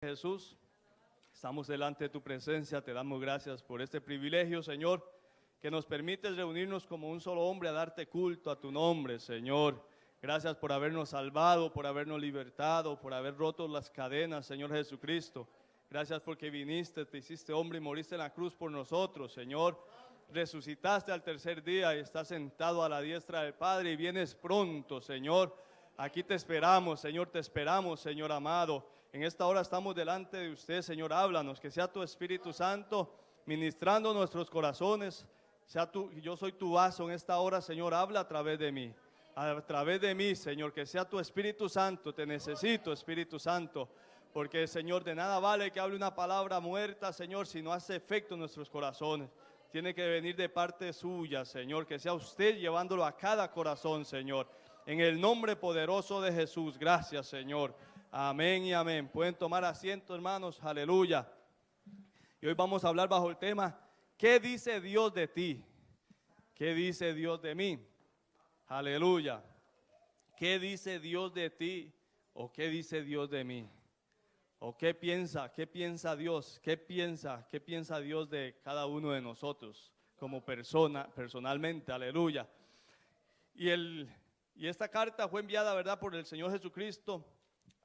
Jesús, estamos delante de tu presencia, te damos gracias por este privilegio, Señor, que nos permites reunirnos como un solo hombre a darte culto a tu nombre, Señor. Gracias por habernos salvado, por habernos libertado, por haber roto las cadenas, Señor Jesucristo. Gracias porque viniste, te hiciste hombre y moriste en la cruz por nosotros, Señor. Resucitaste al tercer día y estás sentado a la diestra del Padre y vienes pronto, Señor. Aquí te esperamos, Señor amado. En esta hora estamos delante de usted, Señor, háblanos, que sea tu Espíritu Santo ministrando nuestros corazones. Yo soy tu vaso en esta hora, Señor, habla a través de mí, Señor, que sea tu Espíritu Santo. Te necesito, Espíritu Santo, porque, Señor, de nada vale que hable una palabra muerta, Señor, si no hace efecto en nuestros corazones. Tiene que venir de parte suya, Señor, que sea usted llevándolo a cada corazón, Señor. En el nombre poderoso de Jesús, gracias, Señor. Amén y amén. Pueden tomar asiento, hermanos, aleluya. Y hoy vamos a hablar bajo el tema, ¿qué dice Dios de ti? ¿Qué dice Dios de mí? Aleluya. ¿Qué dice Dios de ti? ¿O qué dice Dios de mí? ¿O qué piensa Dios? ¿Qué piensa Dios de cada uno de nosotros como persona, personalmente? Aleluya. Y esta carta fue enviada, ¿verdad?, por el Señor Jesucristo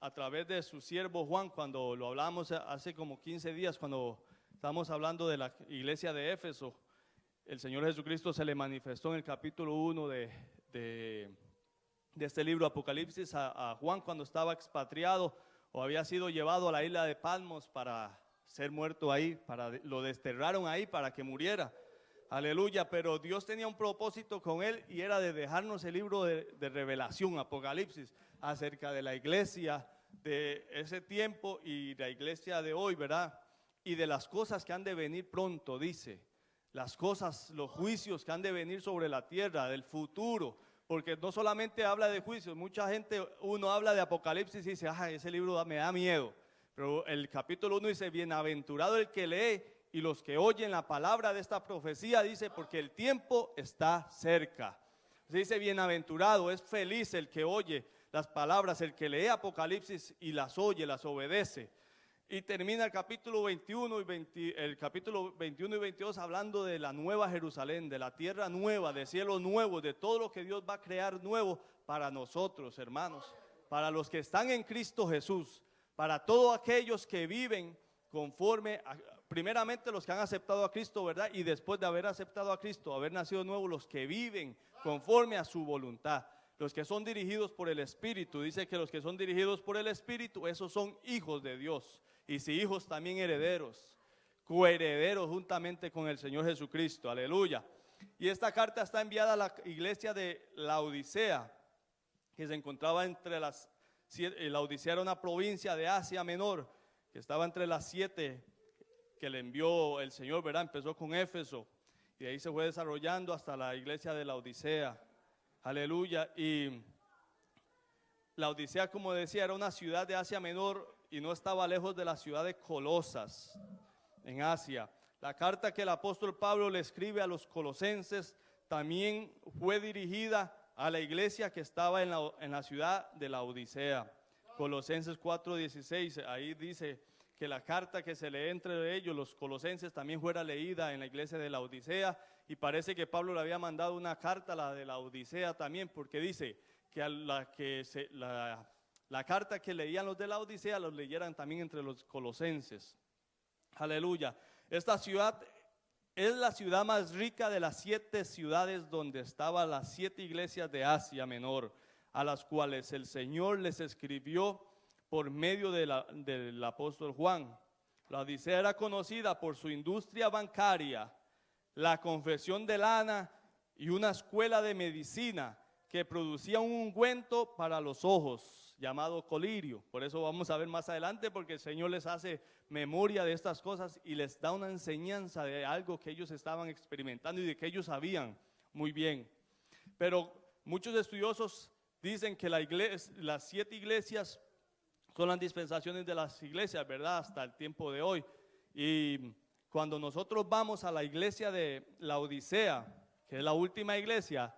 a través de su siervo Juan, cuando lo hablamos hace como 15 días, cuando estábamos hablando de la iglesia de Éfeso. El Señor Jesucristo se le manifestó en el capítulo 1 de este libro Apocalipsis a Juan cuando estaba expatriado o había sido llevado a la isla de Patmos para ser muerto ahí, lo desterraron ahí para que muriera. Aleluya, pero Dios tenía un propósito con él y era de dejarnos el libro de revelación, Apocalipsis, acerca de la iglesia de ese tiempo y la iglesia de hoy, ¿verdad? Y de las cosas que han de venir pronto, dice. Las cosas, los juicios que han de venir sobre la tierra, del futuro. Porque no solamente habla de juicios, mucha gente, uno habla de Apocalipsis y dice, ese libro me da miedo. Pero el capítulo 1 dice, bienaventurado el que lee y los que oyen la palabra de esta profecía, dice, porque el tiempo está cerca. Se dice bienaventurado, es feliz el que oye las palabras, el que lee Apocalipsis y las oye, las obedece. Y termina el capítulo 21 y 22 hablando de la nueva Jerusalén, de la tierra nueva, de cielos nuevos, de todo lo que Dios va a crear nuevo para nosotros, hermanos, para los que están en Cristo Jesús, para todos aquellos que viven conforme, primeramente los que han aceptado a Cristo, ¿verdad? Y después de haber aceptado a Cristo, haber nacido nuevo, los que viven conforme a su voluntad. Los que son dirigidos por el Espíritu, dice que los que son dirigidos por el Espíritu, esos son hijos de Dios. Y si hijos, también herederos, coherederos juntamente con el Señor Jesucristo, aleluya. Y esta carta está enviada a la iglesia de Laodicea, que se encontraba Laodicea era una provincia de Asia Menor, que estaba entre las 7 que le envió el Señor, ¿verdad? Empezó con Éfeso, y de ahí se fue desarrollando hasta la iglesia de Laodicea, aleluya. Y Laodicea, como decía, era una ciudad de Asia Menor, y no estaba lejos de la ciudad de Colosas, en Asia. La carta que el apóstol Pablo le escribe a los colosenses también fue dirigida a la iglesia que estaba en la ciudad de la Odisea. Colosenses 4:16, ahí dice que la carta que se lee entre ellos, los colosenses, también fuera leída en la iglesia de la Odisea, y parece que Pablo le había mandado una carta a la de la Odisea también, porque dice que la carta que leían los de la Odisea los leyeran también entre los colosenses. Aleluya. Esta ciudad es la ciudad más rica de las 7 ciudades donde estaban las 7 iglesias de Asia Menor, a las cuales el Señor les escribió por medio del apóstol Juan. La Odisea era conocida por su industria bancaria, la confección de lana y una escuela de medicina que producía un ungüento para los ojos, llamado colirio. Por eso vamos a ver más adelante, porque el Señor les hace memoria de estas cosas y les da una enseñanza de algo que ellos estaban experimentando y de que ellos sabían muy bien. Pero muchos estudiosos dicen que las 7 iglesias son las dispensaciones de las iglesias, ¿verdad? Hasta el tiempo de hoy. Y cuando nosotros vamos a la iglesia de la Odisea, que es la última iglesia,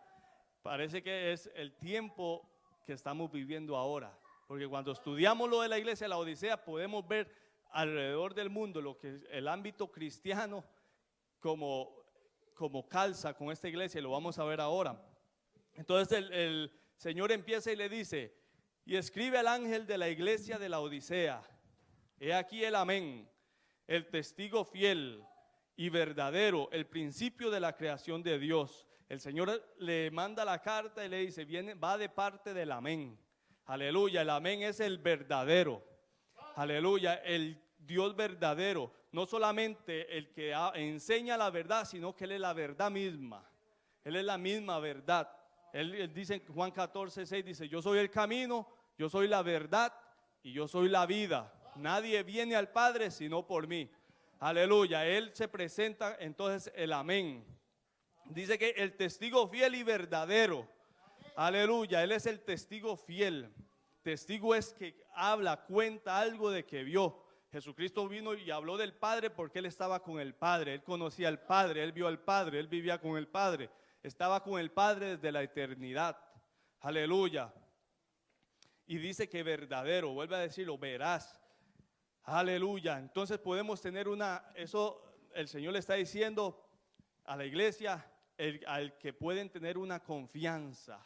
parece que es el tiempo que estamos viviendo ahora, porque cuando estudiamos lo de la iglesia de la Odisea podemos ver alrededor del mundo, lo que es el ámbito cristiano, como calza con esta iglesia, y lo vamos a ver ahora. Entonces el Señor empieza y le dice: y escribe al ángel de la iglesia de la Odisea, he aquí el amén, el testigo fiel y verdadero, el principio de la creación de Dios. El Señor le manda la carta y le dice, va de parte del amén. Aleluya, el amén es el verdadero. Aleluya, el Dios verdadero. No solamente el que enseña la verdad, sino que Él es la verdad misma. Él es la misma verdad. Él dice en Juan 14:6, dice, yo soy el camino, yo soy la verdad y yo soy la vida. Nadie viene al Padre sino por mí. Aleluya, Él se presenta entonces el amén. Dice que el testigo fiel y verdadero. Aleluya, Él es el testigo fiel. Testigo es que habla, cuenta algo de que vio. Jesucristo vino y habló del Padre porque Él estaba con el Padre. Él conocía al Padre, Él vio al Padre, Él vivía con el Padre. Estaba con el Padre desde la eternidad. Aleluya. Y dice que verdadero, vuelve a decirlo, veraz. Aleluya. Entonces podemos tener eso el Señor le está diciendo a la iglesia, al que pueden tener una confianza,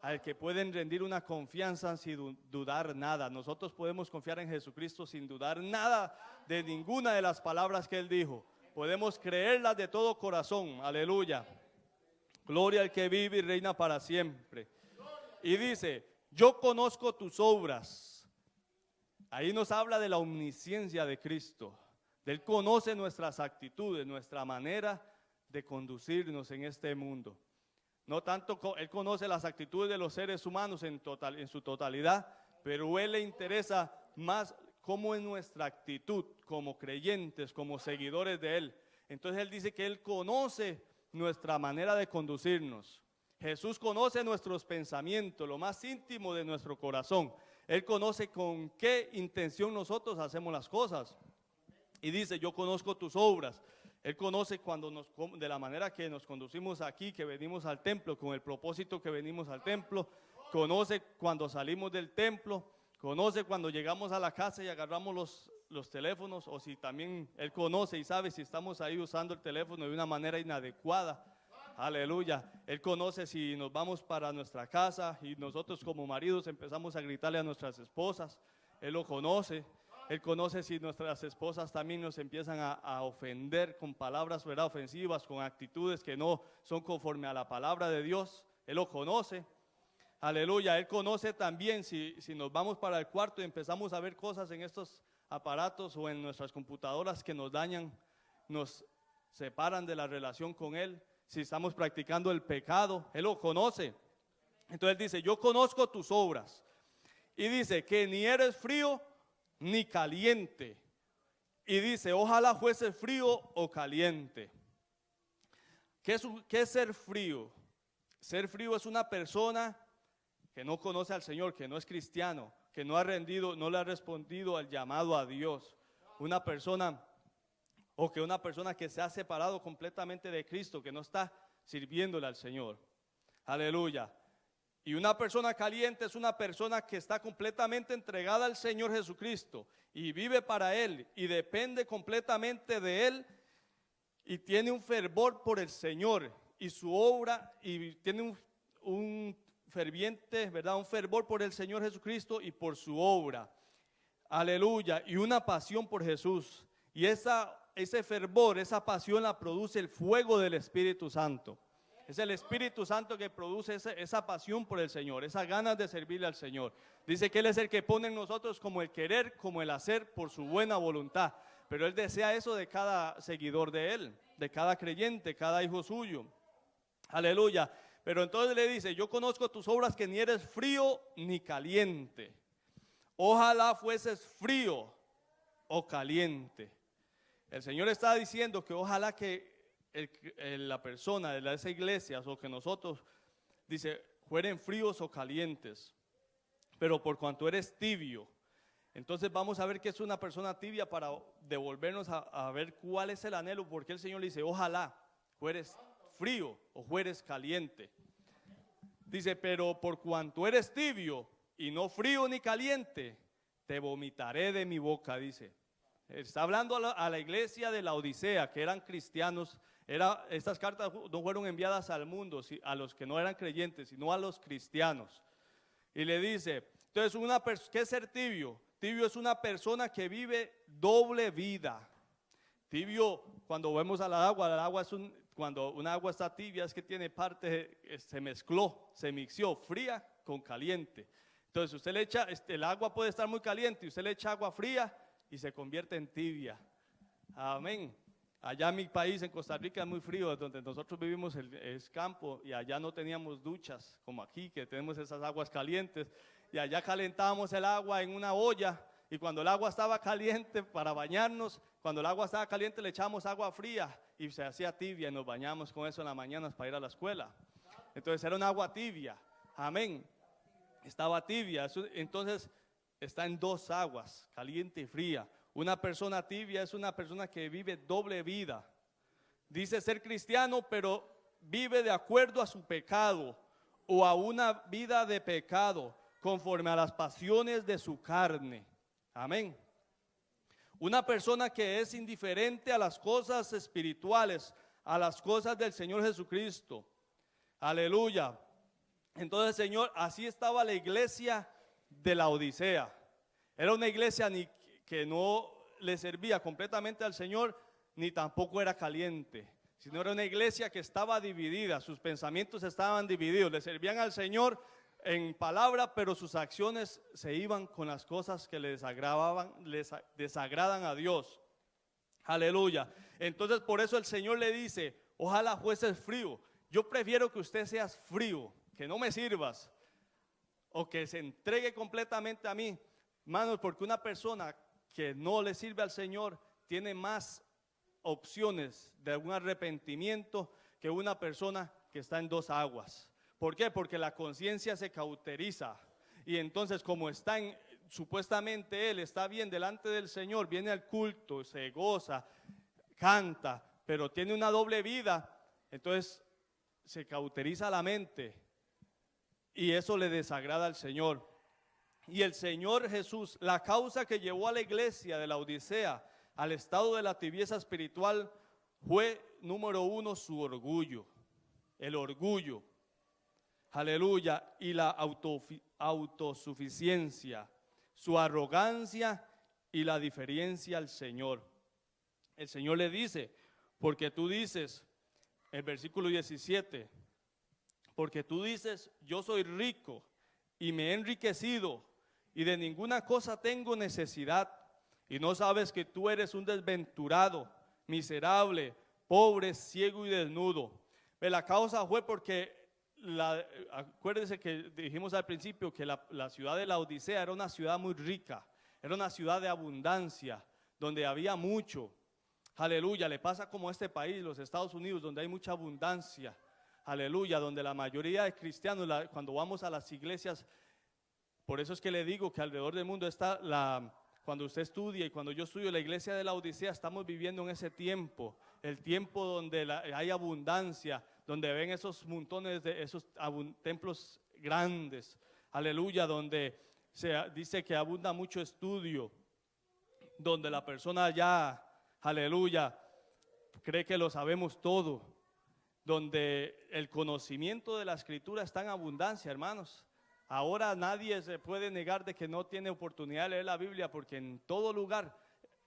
al que pueden rendir una confianza sin dudar nada. Nosotros podemos confiar en Jesucristo sin dudar nada de ninguna de las palabras que Él dijo. Podemos creerlas de todo corazón. Aleluya. Gloria al que vive y reina para siempre. Y dice, yo conozco tus obras. Ahí nos habla de la omnisciencia de Cristo. Él conoce nuestras actitudes, nuestra manera de conducirnos en este mundo. No tanto, Él conoce las actitudes de los seres humanos en su totalidad, pero Él le interesa más cómo es nuestra actitud como creyentes, como seguidores de Él. Entonces Él dice que Él conoce nuestra manera de conducirnos. Jesús conoce nuestros pensamientos, lo más íntimo de nuestro corazón. Él conoce con qué intención nosotros hacemos las cosas. Y dice, yo conozco tus obras. Él conoce de la manera que nos conducimos aquí, que venimos al templo, con el propósito que venimos al templo. Conoce cuando salimos del templo. Conoce cuando llegamos a la casa y agarramos los teléfonos. O si también Él conoce y sabe si estamos ahí usando el teléfono de una manera inadecuada. Aleluya. Él conoce si nos vamos para nuestra casa y nosotros como maridos empezamos a gritarle a nuestras esposas. Él lo conoce. Él conoce si nuestras esposas también nos empiezan a ofender con palabras, ¿verdad?, ofensivas, con actitudes que no son conforme a la palabra de Dios. Él lo conoce. Aleluya. Él conoce también si nos vamos para el cuarto y empezamos a ver cosas en estos aparatos o en nuestras computadoras que nos dañan, nos separan de la relación con Él. Si estamos practicando el pecado, Él lo conoce. Entonces Él dice, yo conozco tus obras. Y dice que ni eres frío ni caliente. Y dice, ojalá fuese frío o caliente. ¿Qué es ser frío? Ser frío es una persona que no conoce al Señor, que no es cristiano, que no le ha respondido al llamado a Dios. Una persona que se ha separado completamente de Cristo, que no está sirviéndole al Señor. Aleluya. Y una persona caliente es una persona que está completamente entregada al Señor Jesucristo y vive para Él y depende completamente de Él y tiene un fervor por el Señor y su obra y tiene un ferviente, ¿verdad?, un fervor por el Señor Jesucristo y por su obra. Aleluya. Y una pasión por Jesús. Y ese fervor, esa pasión la produce el fuego del Espíritu Santo. Es el Espíritu Santo que produce esa pasión por el Señor, esas ganas de servirle al Señor. Dice que Él es el que pone en nosotros como el querer, como el hacer por su buena voluntad. Pero Él desea eso de cada seguidor de Él, de cada creyente, cada hijo suyo. Aleluya. Pero entonces le dice, yo conozco tus obras que ni eres frío ni caliente. Ojalá fueses frío o caliente. El Señor está diciendo que ojalá que la persona de esa iglesia o que nosotros, dice, fueren fríos o calientes, pero por cuanto eres tibio. Entonces vamos a ver qué es una persona tibia para devolvernos a ver cuál es el anhelo, porque el Señor le dice, ojalá fueres frío o fueres caliente. Dice, pero por cuanto eres tibio y no frío ni caliente, te vomitaré de mi boca, dice. Está hablando a la iglesia de la Odisea, que eran cristianos. Estas cartas no fueron enviadas al mundo, a los que no eran creyentes, sino a los cristianos. Y le dice, entonces, ¿qué es ser tibio? Tibio es una persona que vive doble vida. Tibio, cuando vemos al agua cuando una agua está tibia es que tiene parte, se mezcló, se mixió, fría con caliente. Entonces usted le echa, el agua puede estar muy caliente y usted le echa agua fría y se convierte en tibia. Amén. Allá en mi país, en Costa Rica, es muy frío, donde nosotros vivimos es campo y allá no teníamos duchas como aquí, que tenemos esas aguas calientes. Y allá calentábamos el agua en una olla y cuando el agua estaba caliente para bañarnos, cuando el agua estaba caliente le echamos agua fría y se hacía tibia y nos bañamos con eso en las mañanas para ir a la escuela. Entonces era un agua tibia, amén, estaba tibia. Entonces está en dos aguas, caliente y fría. Una persona tibia es una persona que vive doble vida. Dice ser cristiano, pero vive de acuerdo a su pecado o a una vida de pecado, conforme a las pasiones de su carne. Amén. Una persona que es indiferente a las cosas espirituales, a las cosas del Señor Jesucristo. Aleluya. Entonces, Señor, así estaba la iglesia de la Odisea. Era una iglesia que no le servía completamente al Señor, ni tampoco era caliente, sino era una iglesia que estaba dividida, sus pensamientos estaban divididos, le servían al Señor en palabra, pero sus acciones se iban con las cosas que les desagradan a Dios. Aleluya. Entonces por eso el Señor le dice, ojalá fueses frío. Yo prefiero que usted seas frío, que no me sirvas, o que se entregue completamente a mí. Hermanos, porque una persona que no le sirve al Señor tiene más opciones de un arrepentimiento que una persona que está en dos aguas. ¿Por qué? Porque la conciencia se cauteriza y entonces como supuestamente él está bien delante del Señor, viene al culto, se goza, canta, pero tiene una doble vida, entonces se cauteriza la mente y eso le desagrada al Señor. Y el Señor Jesús, la causa que llevó a la iglesia de la Odisea al estado de la tibieza espiritual fue, número uno, su orgullo, el orgullo, aleluya, y la autosuficiencia, su arrogancia y la diferencia al Señor. El Señor le dice, porque tú dices, el versículo 17, porque tú dices, yo soy rico y me he enriquecido y de ninguna cosa tengo necesidad, y no sabes que tú eres un desventurado, miserable, pobre, ciego y desnudo. Pero la causa fue porque, acuérdense que dijimos al principio que la ciudad de la Odisea era una ciudad muy rica, era una ciudad de abundancia, donde había mucho. Aleluya, le pasa como a este país, los Estados Unidos, donde hay mucha abundancia. Aleluya, donde la mayoría de cristianos, cuando vamos a las iglesias, por eso es que le digo que alrededor del mundo está cuando usted estudia y cuando yo estudio la iglesia de la Odisea, estamos viviendo en ese tiempo, el tiempo donde hay abundancia, donde ven esos montones de esos templos grandes, aleluya, donde se dice que abunda mucho estudio, donde la persona ya, aleluya, cree que lo sabemos todo, donde el conocimiento de la Escritura está en abundancia, hermanos. Ahora nadie se puede negar de que no tiene oportunidad de leer la Biblia, porque en todo lugar,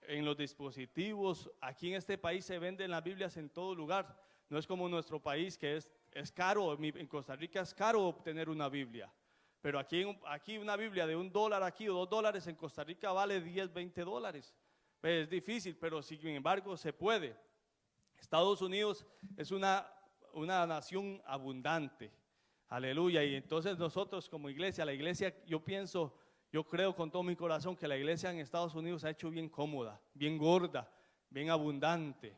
en los dispositivos, aquí en este país se venden las Biblias en todo lugar. No es como nuestro país que es caro, en Costa Rica es caro obtener una Biblia. Pero aquí una Biblia de $1 aquí o $2 en Costa Rica vale 10, 20 dólares. Pues es difícil, pero sin embargo se puede. Estados Unidos es una nación abundante. Aleluya, y entonces nosotros como iglesia, la iglesia, yo creo con todo mi corazón que la iglesia en Estados Unidos se ha hecho bien cómoda, bien gorda, bien abundante.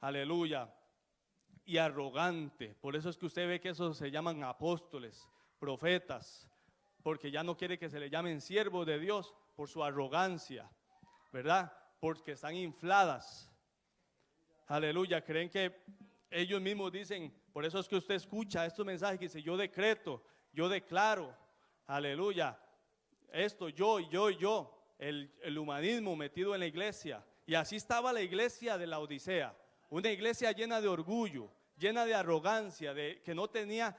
Aleluya, y arrogante. Por eso es que usted ve que esos se llaman apóstoles, profetas, porque ya no quiere que se le llamen siervos de Dios por su arrogancia, ¿verdad? Porque están infladas. Aleluya, creen que ellos mismos dicen, por eso es que usted escucha estos mensajes que dice, yo decreto, yo declaro, aleluya, esto, yo. el humanismo metido en la iglesia. Y así estaba la iglesia de la Odisea, una iglesia llena de orgullo, llena de arrogancia, que no tenía,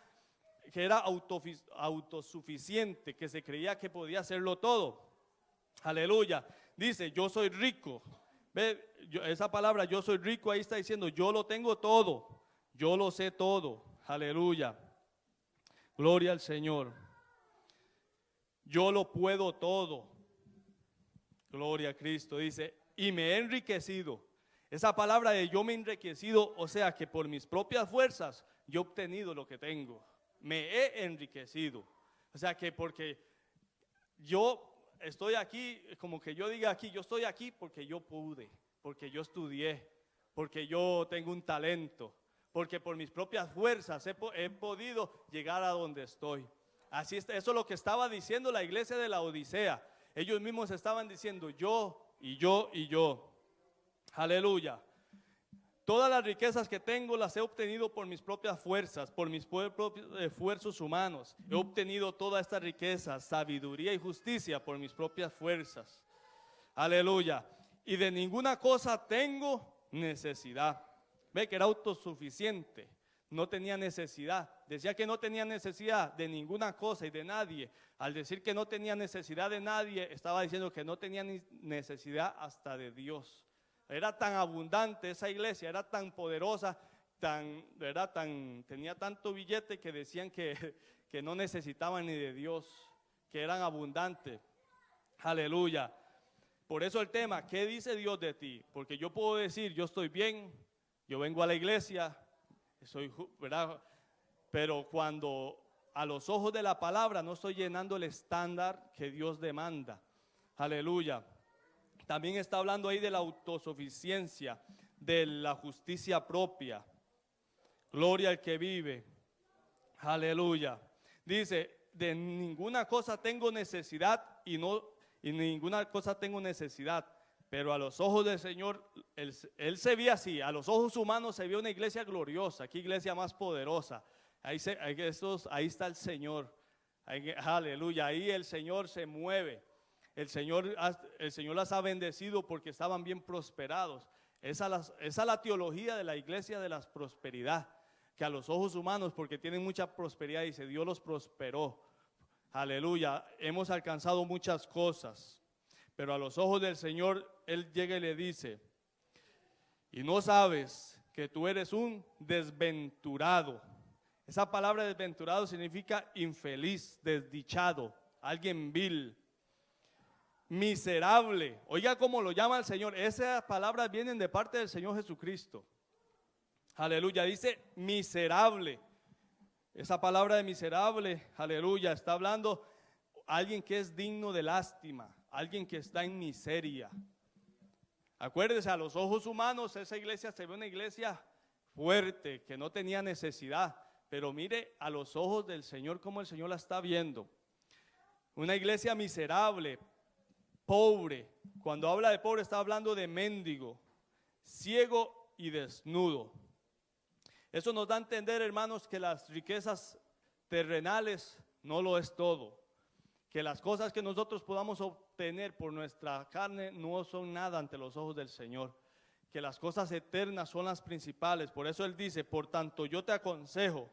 que era autosuficiente, que se creía que podía hacerlo todo. Aleluya. Dice, yo soy rico. Ve, esa palabra, yo soy rico, ahí está diciendo, yo lo tengo todo, yo lo sé todo. Aleluya. Gloria al Señor. Yo lo puedo todo. Gloria a Cristo. Dice, y me he enriquecido. Esa palabra de yo me he enriquecido, o sea que por mis propias fuerzas yo he obtenido lo que tengo. Me he enriquecido. O sea que porque yo estoy aquí, como que yo diga aquí, yo estoy aquí porque yo pude, porque yo estudié, porque yo tengo un talento, porque por mis propias fuerzas he podido llegar a donde estoy. Así está, eso es lo que estaba diciendo la iglesia de la Odisea. Ellos mismos estaban diciendo yo y yo y yo. Aleluya. Todas las riquezas que tengo las he obtenido por mis propias fuerzas, por mis propios esfuerzos humanos. He obtenido toda esta riqueza, sabiduría y justicia por mis propias fuerzas. Aleluya. Y de ninguna cosa tengo necesidad. Ve que era autosuficiente, no tenía necesidad. Decía que no tenía necesidad de ninguna cosa y de nadie. Al decir que no tenía necesidad de nadie, estaba diciendo que no tenía necesidad hasta de Dios. Era tan abundante esa iglesia, era tan poderosa, tenía tanto billete que decían que no necesitaban ni de Dios, que eran abundantes. Aleluya. Por eso el tema, ¿qué dice Dios de ti? Porque yo puedo decir, yo estoy bien, yo vengo a la iglesia, ¿verdad? Pero cuando a los ojos de la palabra no estoy llenando el estándar que Dios demanda. Aleluya. También está hablando ahí de la autosuficiencia, de la justicia propia. Gloria al que vive. Aleluya. Dice, de ninguna cosa tengo necesidad y ninguna cosa tengo necesidad. Pero a los ojos del Señor, él se veía así. A los ojos humanos se vio una iglesia gloriosa. ¿Qué iglesia más poderosa? Ahí está el Señor. Aleluya. Ahí el Señor se mueve. El Señor las ha bendecido porque estaban bien prosperados. Esa es la teología de la iglesia de la prosperidad. Que a los ojos humanos, porque tienen mucha prosperidad, dice, Dios los prosperó. Aleluya. Hemos alcanzado muchas cosas. Pero a los ojos del Señor, Él llega y le dice, y no sabes que tú eres un desventurado. Esa palabra desventurado significa infeliz, desdichado, alguien vil, miserable. Oiga cómo lo llama el Señor. Esas palabras vienen de parte del Señor Jesucristo. Aleluya, dice miserable. Esa palabra de miserable, aleluya, está hablando alguien que es digno de lástima, alguien que está en miseria. Acuérdese, a los ojos humanos esa iglesia se ve una iglesia fuerte, que no tenía necesidad, pero mire a los ojos del Señor cómo el Señor la está viendo. Una iglesia miserable, pobre. Cuando habla de pobre está hablando de mendigo, ciego y desnudo. Eso nos da a entender, hermanos, que las riquezas terrenales no lo es todo. Que las cosas que nosotros podamos obtener por nuestra carne no son nada ante los ojos del Señor. Que las cosas eternas son las principales. Por eso Él dice, por tanto yo te aconsejo.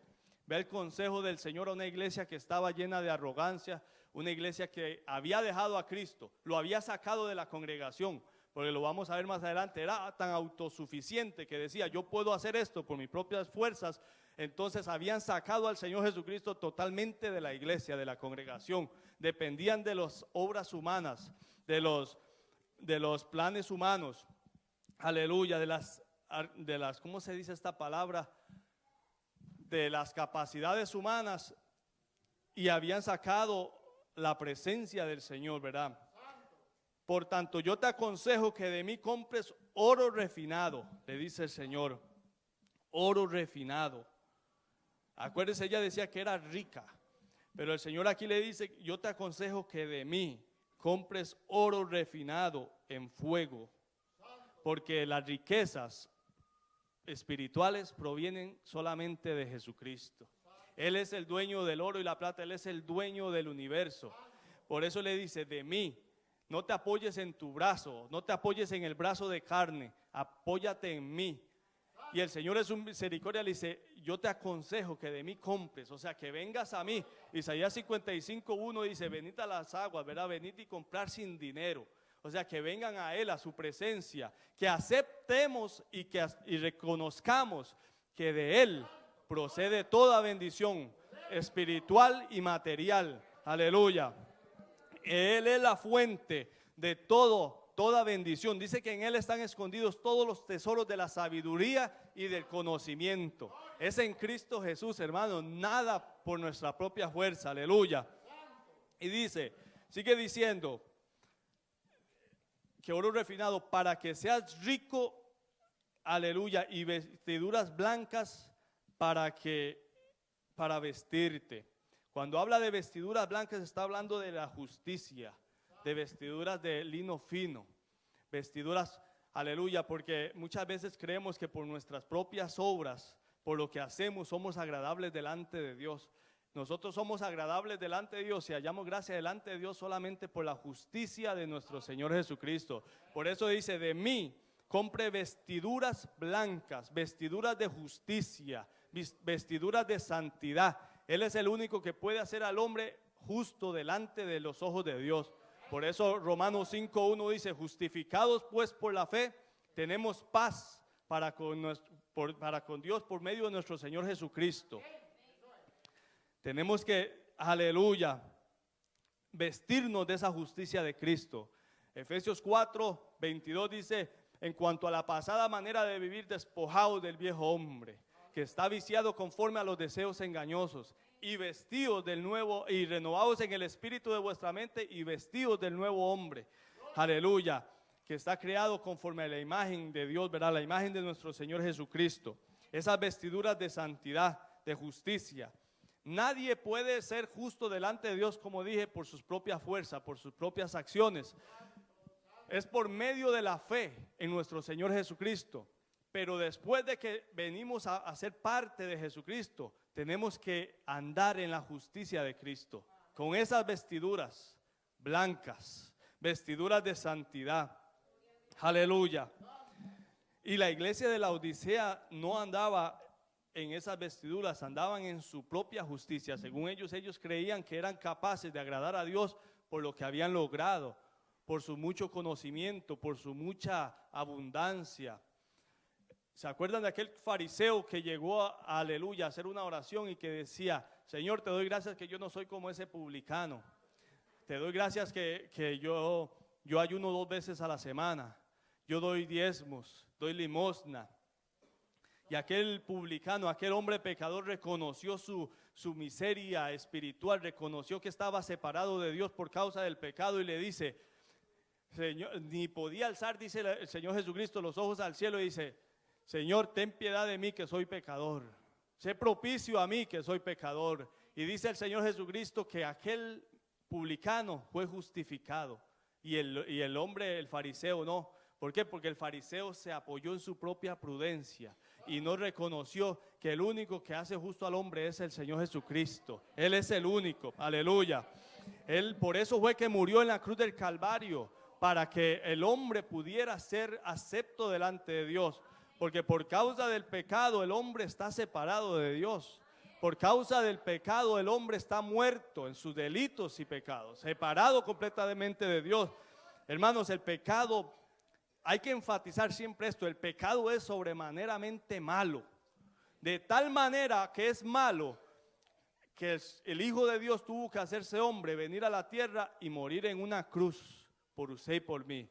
Ve el consejo del Señor a una iglesia que estaba llena de arrogancia, una iglesia que había dejado a Cristo, lo había sacado de la congregación, porque lo vamos a ver más adelante, era tan autosuficiente que decía, yo puedo hacer esto por mis propias fuerzas. Entonces habían sacado al Señor Jesucristo totalmente de la iglesia, de la congregación, dependían de las obras humanas, de los planes humanos, aleluya, de las, ¿cómo se dice esta palabra? De las capacidades humanas, y habían sacado la presencia del Señor, ¿verdad? Por tanto, yo te aconsejo que de mí compres oro refinado, le dice el Señor, oro refinado. Acuérdese, ella decía que era rica, pero el Señor aquí le dice, yo te aconsejo que de mí compres oro refinado en fuego, porque las riquezas espirituales provienen solamente de Jesucristo. Él es el dueño del oro y la plata, Él es el dueño del universo. Por eso le dice, de mí. No te apoyes en tu brazo, no te apoyes en el brazo de carne, apóyate en mí. Y el Señor es un misericordia, le dice, yo te aconsejo que de mí compres, o sea, que vengas a mí. Isaías 55:1 dice, venid a las aguas, ¿verdad? Venid y comprar sin dinero. O sea, que vengan a Él, a su presencia, que aceptemos y reconozcamos que de Él procede toda bendición espiritual y material. Aleluya. Él es la fuente de toda bendición. Dice que en Él están escondidos todos los tesoros de la sabiduría y del conocimiento. Es en Cristo Jesús, hermano, nada por nuestra propia fuerza. Aleluya. Y dice, sigue diciendo, que oro refinado para que seas rico, aleluya, y vestiduras blancas para vestirte. Cuando habla de vestiduras blancas está hablando de la justicia, de vestiduras de lino fino, vestiduras, aleluya, porque muchas veces creemos que por nuestras propias obras, por lo que hacemos, somos agradables delante de Dios. Nosotros somos agradables delante de Dios y hallamos gracia delante de Dios solamente por la justicia de nuestro Señor Jesucristo. Por eso dice, de mí compre vestiduras blancas, vestiduras de justicia, vestiduras de santidad. Él es el único que puede hacer al hombre justo delante de los ojos de Dios. Por eso Romanos 5:1 dice, justificados pues por la fe, tenemos paz para con Dios por medio de nuestro Señor Jesucristo. Tenemos que, aleluya, vestirnos de esa justicia de Cristo. Efesios 4:22 dice, en cuanto a la pasada manera de vivir, despojados del viejo hombre, que está viciado conforme a los deseos engañosos, y vestidos del nuevo, y renovados en el espíritu de vuestra mente, y vestidos del nuevo hombre. Aleluya, que está creado conforme a la imagen de Dios, ¿verdad? La imagen de nuestro Señor Jesucristo. Esas vestiduras de santidad, de justicia. Nadie puede ser justo delante de Dios, como dije, por sus propias fuerzas, por sus propias acciones. Es por medio de la fe en nuestro Señor Jesucristo. Pero después de que venimos a ser parte de Jesucristo, tenemos que andar en la justicia de Cristo, con esas vestiduras blancas, vestiduras de santidad. Aleluya. Y la iglesia de la Odisea no andaba en esas vestiduras, andaban en su propia justicia. Según ellos creían que eran capaces de agradar a Dios por lo que habían logrado, por su mucho conocimiento, por su mucha abundancia. ¿Se acuerdan de aquel fariseo que llegó aleluya, a hacer una oración y que decía, Señor, te doy gracias que yo no soy como ese publicano. Te doy gracias que yo ayuno 2 veces a la semana. Yo doy diezmos, doy limosna. Y aquel publicano, aquel hombre pecador reconoció su miseria espiritual, reconoció que estaba separado de Dios por causa del pecado y le dice, Señor, ni podía alzar, dice el Señor Jesucristo, los ojos al cielo y dice, Señor, ten piedad de mí que soy pecador. Sé propicio a mí que soy pecador. Y dice el Señor Jesucristo que aquel publicano fue justificado y el hombre, el fariseo, no. ¿Por qué? Porque el fariseo se apoyó en su propia prudencia y no reconoció que el único que hace justo al hombre es el Señor Jesucristo. Él es el único, aleluya. Él por eso fue que murió en la cruz del Calvario, para que el hombre pudiera ser acepto delante de Dios. Porque por causa del pecado el hombre está separado de Dios. Por causa del pecado el hombre está muerto en sus delitos y pecados, separado completamente de Dios. Hermanos, el pecado, hay que enfatizar siempre esto, el pecado es sobremaneramente malo. De tal manera que es malo que el Hijo de Dios tuvo que hacerse hombre, venir a la tierra y morir en una cruz por usted y por mí.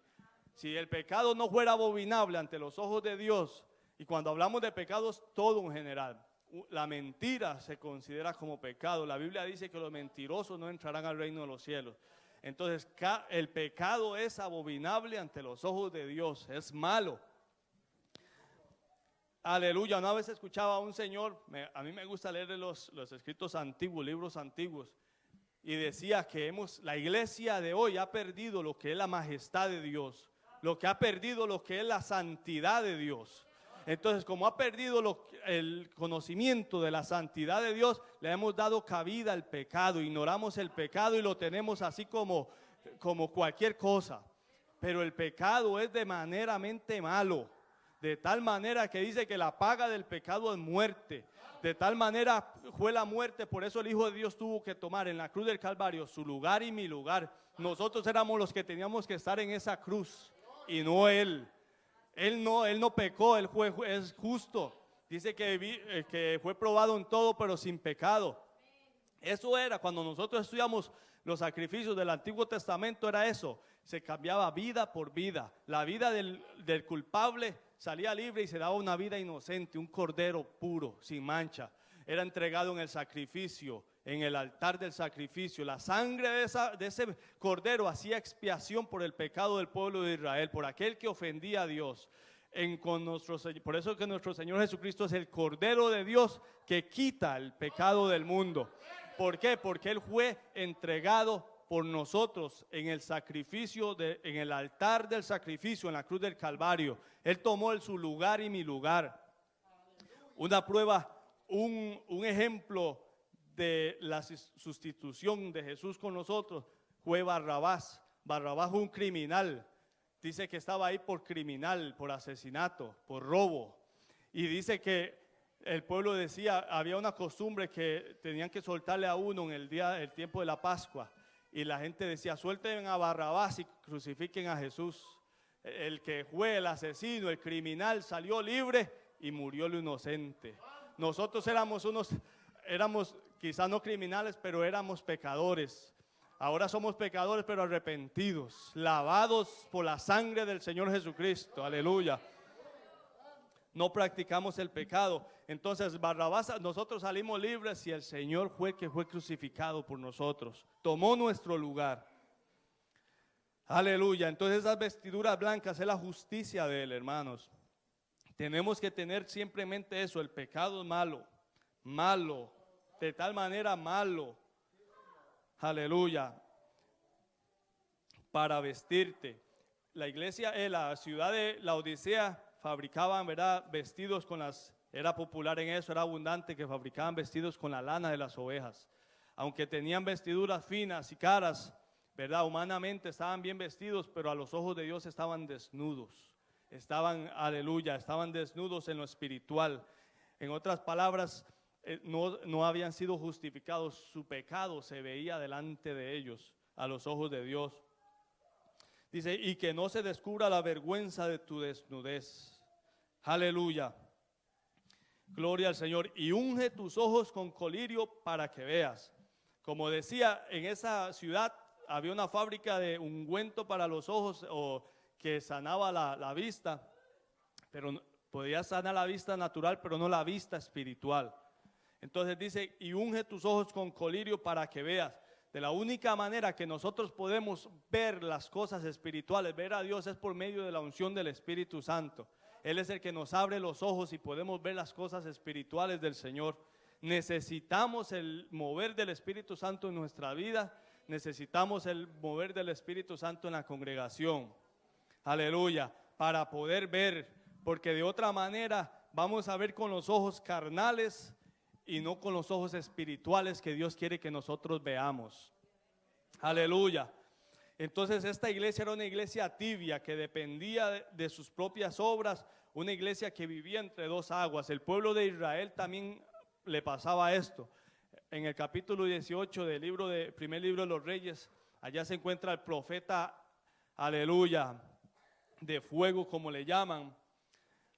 Si el pecado no fuera abominable ante los ojos de Dios, y cuando hablamos de pecados, todo en general, la mentira se considera como pecado. La Biblia dice que los mentirosos no entrarán al reino de los cielos. Entonces, el pecado es abominable ante los ojos de Dios, es malo. Aleluya. Una vez escuchaba a un señor, a mí me gusta leer los escritos antiguos, libros antiguos, y decía que la iglesia de hoy ha perdido lo que es la majestad de Dios, lo que ha perdido lo que es la santidad de Dios. Entonces, como ha perdido el conocimiento de la santidad de Dios, le hemos dado cabida al pecado, ignoramos el pecado y lo tenemos así como como cualquier cosa. Pero el pecado es de maneramente malo. De tal manera que dice que la paga del pecado es muerte. De tal manera fue la muerte, por eso el Hijo de Dios tuvo que tomar en la cruz del Calvario su lugar y mi lugar. Nosotros éramos los que teníamos que estar en esa cruz y no Él. Él no pecó, es justo. Dice que fue probado en todo, pero sin pecado. Eso era, cuando nosotros estudiamos los sacrificios del Antiguo Testamento, era eso. Se cambiaba vida por vida. La vida del culpable salía libre y se daba una vida inocente, un cordero puro, sin mancha. Era entregado en el sacrificio, en el altar del sacrificio. La sangre de ese cordero hacía expiación por el pecado del pueblo de Israel, por aquel que ofendía a Dios. Por eso que nuestro Señor Jesucristo es el Cordero de Dios que quita el pecado del mundo. ¿Por qué? Porque Él fue entregado por nosotros en el sacrificio, en el altar del sacrificio, en la cruz del Calvario. Él tomó su lugar y mi lugar. Una prueba, un ejemplo de la sustitución de Jesús con nosotros fue Barrabás. Barrabás fue un criminal. Dice que estaba ahí por criminal, por asesinato, por robo. Y dice que el pueblo decía, había una costumbre que tenían que soltarle a uno en el tiempo de la Pascua. Y la gente decía, suelten a Barrabás y crucifiquen a Jesús. El que fue el asesino, el criminal, salió libre y murió el inocente. Nosotros éramos quizás no criminales, pero éramos pecadores. Ahora somos pecadores, pero arrepentidos, lavados por la sangre del Señor Jesucristo. Aleluya. No practicamos el pecado. Entonces Barrabás, nosotros salimos libres y el Señor fue que fue crucificado por nosotros. Tomó nuestro lugar. Aleluya. Entonces esas vestiduras blancas es la justicia de Él, hermanos. Tenemos que tener siempre en mente eso. El pecado es malo. Malo. De tal manera malo. Aleluya. Para vestirte. La iglesia, la ciudad de Laodicea fabricaban, ¿verdad?, vestidos era popular en eso, era abundante que fabricaban vestidos con la lana de las ovejas. Aunque tenían vestiduras finas y caras, ¿verdad?, humanamente estaban bien vestidos, pero a los ojos de Dios estaban desnudos. Estaban desnudos en lo espiritual. En otras palabras, no habían sido justificados, su pecado se veía delante de ellos, a los ojos de Dios. Dice, y que no se descubra la vergüenza de tu desnudez. Aleluya. Gloria al Señor. Y unge tus ojos con colirio para que veas. Como decía, en esa ciudad había una fábrica de ungüento para los ojos o que sanaba la vista, pero podía sanar la vista natural, pero no la vista espiritual. Entonces dice, y unge tus ojos con colirio para que veas. De la única manera que nosotros podemos ver las cosas espirituales, ver a Dios, es por medio de la unción del Espíritu Santo. Él es el que nos abre los ojos y podemos ver las cosas espirituales del Señor. Necesitamos el mover del Espíritu Santo en nuestra vida. Necesitamos el mover del Espíritu Santo en la congregación. Aleluya. Para poder ver, porque de otra manera vamos a ver con los ojos carnales y no con los ojos espirituales que Dios quiere que nosotros veamos. Aleluya. Entonces esta iglesia era una iglesia tibia que dependía de sus propias obras, una iglesia que vivía entre dos aguas. El pueblo de Israel también le pasaba esto. En el capítulo 18 del primer libro de los Reyes, allá se encuentra el profeta, aleluya, de fuego como le llaman,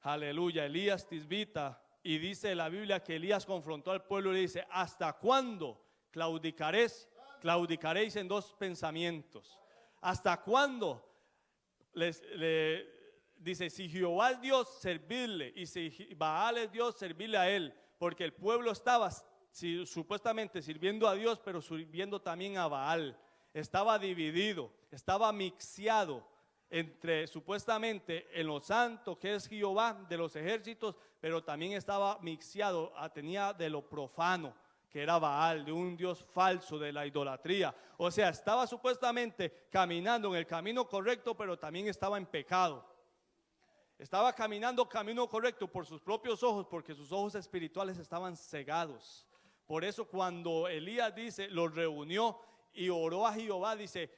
aleluya, Elías Tisbita. Y dice la Biblia que Elías confrontó al pueblo y le dice, ¿hasta cuándo claudicaréis? Claudicaréis en dos pensamientos. ¿Hasta cuándo? Dice, si Jehová es Dios, servidle, y si Baal es Dios, servidle a él. Porque el pueblo estaba supuestamente sirviendo a Dios, pero sirviendo también a Baal. Estaba dividido, estaba mixeado entre supuestamente en lo santo que es Jehová de los ejércitos, pero también estaba mixeado, tenía de lo profano que era Baal, de un dios falso, de la idolatría. O sea, estaba supuestamente caminando en el camino correcto, pero también estaba en pecado. Estaba caminando camino correcto por sus propios ojos, porque sus ojos espirituales estaban cegados. Por eso cuando Elías dice, los reunió y oró a Jehová, dice,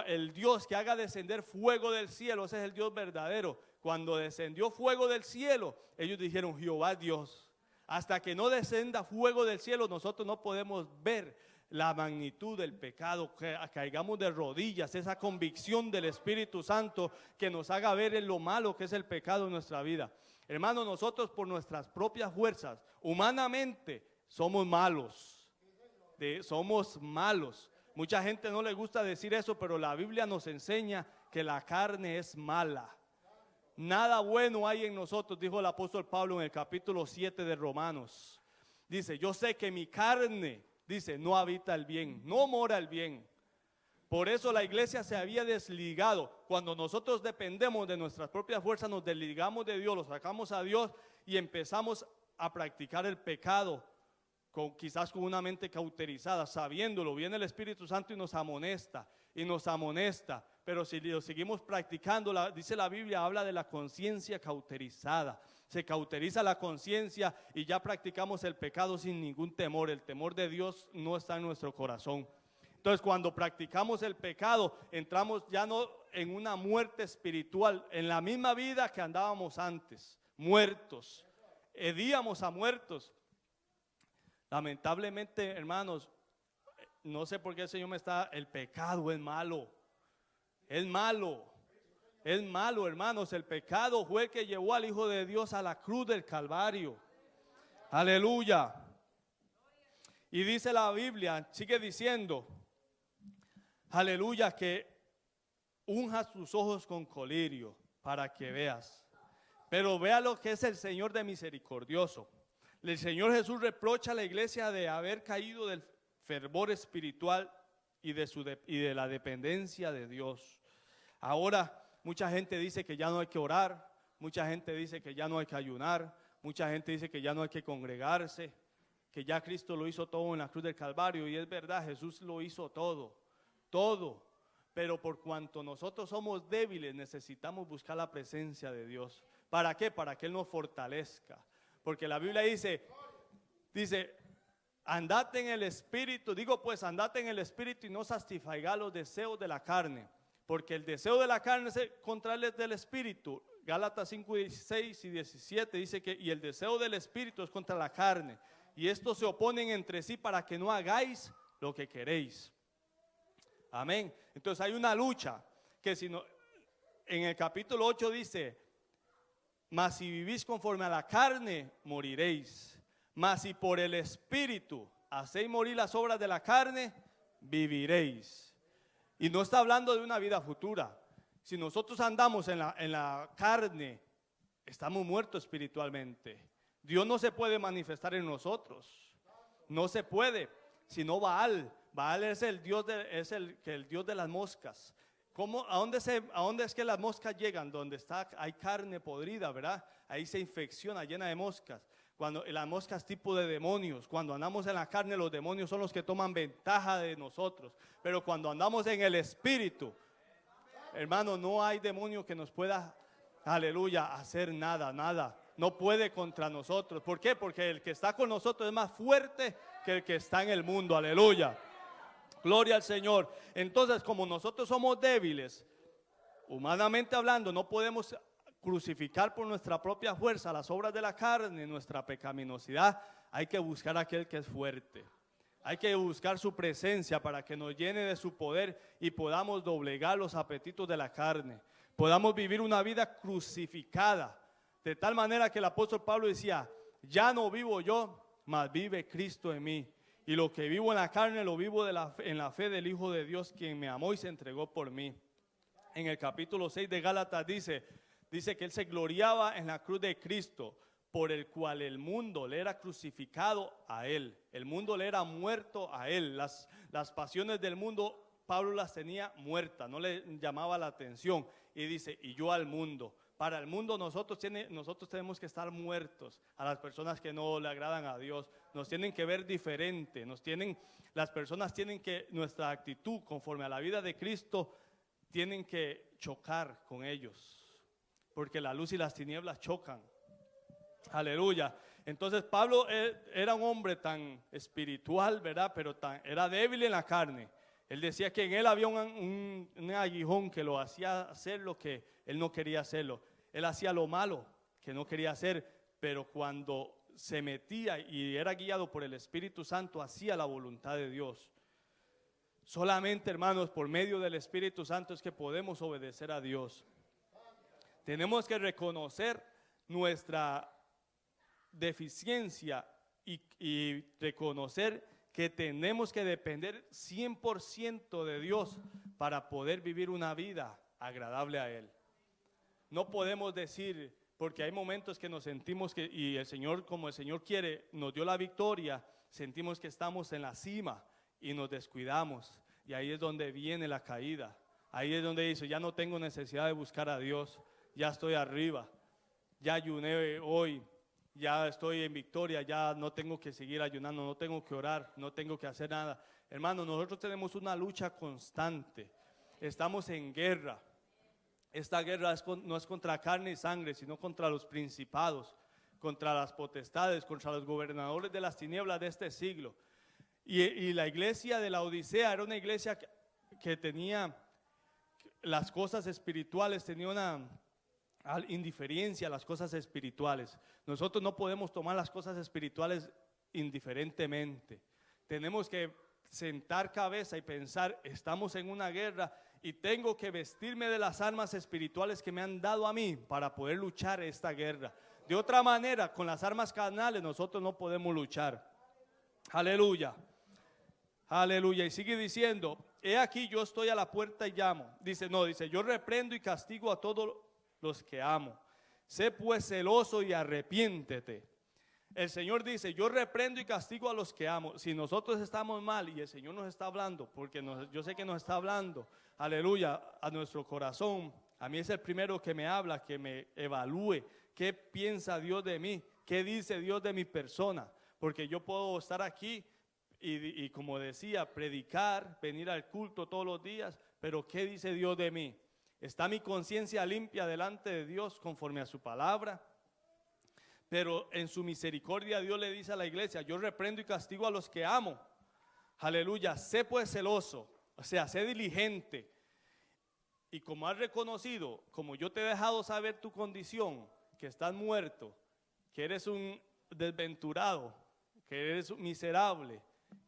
el Dios que haga descender fuego del cielo, ese es el Dios verdadero. Cuando descendió fuego del cielo, ellos dijeron, Jehová Dios. Hasta que no descenda fuego del cielo, nosotros no podemos ver la magnitud del pecado, que caigamos de rodillas, esa convicción del Espíritu Santo que nos haga ver en lo malo que es el pecado en nuestra vida. Hermanos, nosotros por nuestras propias fuerzas, humanamente, somos malos. Somos malos. Mucha gente no le gusta decir eso, pero la Biblia nos enseña que la carne es mala. Nada bueno hay en nosotros, dijo el apóstol Pablo en el capítulo 7 de Romanos. Dice, yo sé que mi carne, dice, no habita el bien, no mora el bien. Por eso la iglesia se había desligado. Cuando nosotros dependemos de nuestras propias fuerzas, nos desligamos de Dios, lo sacamos a Dios y empezamos a practicar el pecado, quizás con una mente cauterizada, sabiéndolo. Viene el Espíritu Santo y nos amonesta, pero si lo seguimos practicando, dice la Biblia, habla de la conciencia cauterizada. Se cauteriza la conciencia y ya practicamos el pecado sin ningún temor. El temor de Dios no está en nuestro corazón. Entonces, cuando practicamos el pecado, entramos ya no en una muerte espiritual, en la misma vida que andábamos antes, muertos, hedíamos a muertos. Lamentablemente, hermanos, no sé por qué el Señor el pecado es malo, hermanos. El pecado fue el que llevó al Hijo de Dios a la cruz del Calvario. Aleluya. Y dice la Biblia, sigue diciendo, aleluya, que unjas tus ojos con colirio para que veas. Pero vea lo que es el Señor de misericordioso. El Señor Jesús reprocha a la iglesia de haber caído del fervor espiritual y de la dependencia de Dios. Ahora mucha gente dice que ya no hay que orar, mucha gente dice que ya no hay que ayunar, mucha gente dice que ya no hay que congregarse, que ya Cristo lo hizo todo en la cruz del Calvario. Y es verdad, Jesús lo hizo todo. Pero por cuanto nosotros somos débiles, necesitamos buscar la presencia de Dios. ¿Para qué? Para que Él nos fortalezca. Porque la Biblia dice, andad en el Espíritu. Digo pues, andad en el Espíritu y no satisfagáis los deseos de la carne. Porque el deseo de la carne es contra el del Espíritu. Gálatas 5:16 y 17 dice que y el deseo del Espíritu es contra la carne. Y estos se oponen entre sí para que no hagáis lo que queréis. Amén. Entonces hay una lucha que si no, en el capítulo 8 dice, mas si vivís conforme a la carne, moriréis. Mas si por el Espíritu hacéis morir las obras de la carne, viviréis. Y no está hablando de una vida futura. Si nosotros andamos en la carne, estamos muertos espiritualmente. Dios no se puede manifestar en nosotros. No se puede, sino Baal. Baal es el Dios el Dios de las moscas. ¿A dónde es que las moscas llegan? Donde hay carne podrida, ¿verdad? Ahí se infecciona, llena de moscas. Cuando las moscas tipo de demonios, cuando andamos en la carne, los demonios son los que toman ventaja de nosotros. Pero cuando andamos en el Espíritu, hermano, no hay demonio que nos pueda, aleluya, hacer nada. No puede contra nosotros. ¿Por qué? Porque el que está con nosotros es más fuerte que el que está en el mundo, aleluya. Gloria al Señor. Entonces, como nosotros somos débiles, humanamente hablando, no podemos crucificar por nuestra propia fuerza las obras de la carne, nuestra pecaminosidad. Hay que buscar a aquel que es fuerte. Hay que buscar su presencia para que nos llene de su poder y podamos doblegar los apetitos de la carne. Podamos vivir una vida crucificada. De tal manera que el apóstol Pablo decía, ya no vivo yo, mas vive Cristo en mí. Y lo que vivo en la carne lo vivo en la fe del Hijo de Dios, quien me amó y se entregó por mí. En el capítulo 6 de Gálatas dice que él se gloriaba en la cruz de Cristo, por el cual el mundo le era crucificado a él. El mundo le era muerto a él. Las pasiones del mundo, Pablo las tenía muertas, no le llamaba la atención. Y dice, y yo al mundo. Para el mundo nosotros tenemos que estar muertos. A las personas que no le agradan a Dios nos tienen que ver diferente. Las personas tienen que, nuestra actitud conforme a la vida de Cristo, tienen que chocar con ellos, porque la luz y las tinieblas chocan. Aleluya. Entonces Pablo era un hombre tan espiritual, ¿verdad? Pero era débil en la carne. Él decía que en él había un aguijón que lo hacía hacer lo que él no quería hacerlo. Él hacía lo malo que no quería hacer, pero cuando se metía y era guiado por el Espíritu Santo, hacía la voluntad de Dios. Solamente, hermanos, por medio del Espíritu Santo es que podemos obedecer a Dios. Tenemos que reconocer nuestra deficiencia y reconocer que tenemos que depender 100% de Dios para poder vivir una vida agradable a Él. No podemos decir, porque hay momentos que nos sentimos que, y el Señor, como el Señor quiere, nos dio la victoria, sentimos que estamos en la cima y nos descuidamos. Y ahí es donde viene la caída. Ahí es donde dice, ya no tengo necesidad de buscar a Dios, ya estoy arriba, ya ayuné hoy, ya estoy en victoria, ya no tengo que seguir ayunando, no tengo que orar, no tengo que hacer nada. Hermano, nosotros tenemos una lucha constante, estamos en guerra. Esta guerra no es contra carne y sangre, sino contra los principados, contra las potestades, contra los gobernadores de las tinieblas de este siglo. Y la iglesia de la Odisea era una iglesia que tenía las cosas espirituales, tenía una indiferencia a las cosas espirituales. Nosotros no podemos tomar las cosas espirituales indiferentemente. Tenemos que sentar cabeza y pensar, estamos en una guerra y tengo que vestirme de las armas espirituales que me han dado a mí para poder luchar esta guerra. De otra manera, con las armas carnales nosotros no podemos luchar. Aleluya. Aleluya. Y sigue diciendo, he aquí yo estoy a la puerta y llamo. Dice, yo reprendo y castigo a todos los que amo. Sé pues celoso y arrepiéntete. El Señor dice, yo reprendo y castigo a los que amo. Si nosotros estamos mal y el Señor nos está hablando, porque yo sé que nos está hablando, aleluya, a nuestro corazón. A mí es el primero que me habla, que me evalúe. ¿Qué piensa Dios de mí? ¿Qué dice Dios de mi persona? Porque yo puedo estar aquí y como decía, predicar, venir al culto todos los días, pero ¿qué dice Dios de mí? ¿Está mi conciencia limpia delante de Dios conforme a su palabra? Pero en su misericordia Dios le dice a la iglesia, yo reprendo y castigo a los que amo. Aleluya, sé pues celoso, o sea, sé diligente. Y como has reconocido, como yo te he dejado saber tu condición, que estás muerto, que eres un desventurado, que eres miserable,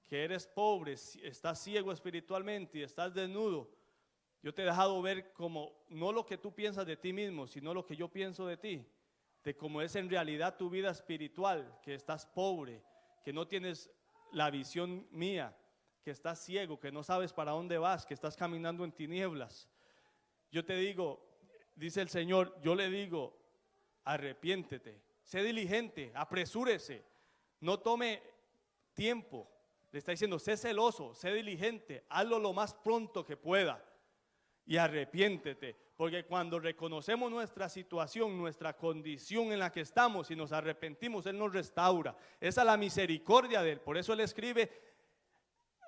que eres pobre, estás ciego espiritualmente y estás desnudo. Yo te he dejado ver como no lo que tú piensas de ti mismo, sino lo que yo pienso de ti, de cómo es en realidad tu vida espiritual, que estás pobre, que no tienes la visión mía, que estás ciego, que no sabes para dónde vas, que estás caminando en tinieblas. Yo te digo, dice el Señor, yo le digo, arrepiéntete, sé diligente, apresúrese, no tome tiempo. Le está diciendo, sé celoso, sé diligente, hazlo lo más pronto que pueda y arrepiéntete. Porque cuando reconocemos nuestra situación, nuestra condición en la que estamos y nos arrepentimos, Él nos restaura. Esa es la misericordia de Él. Por eso Él escribe,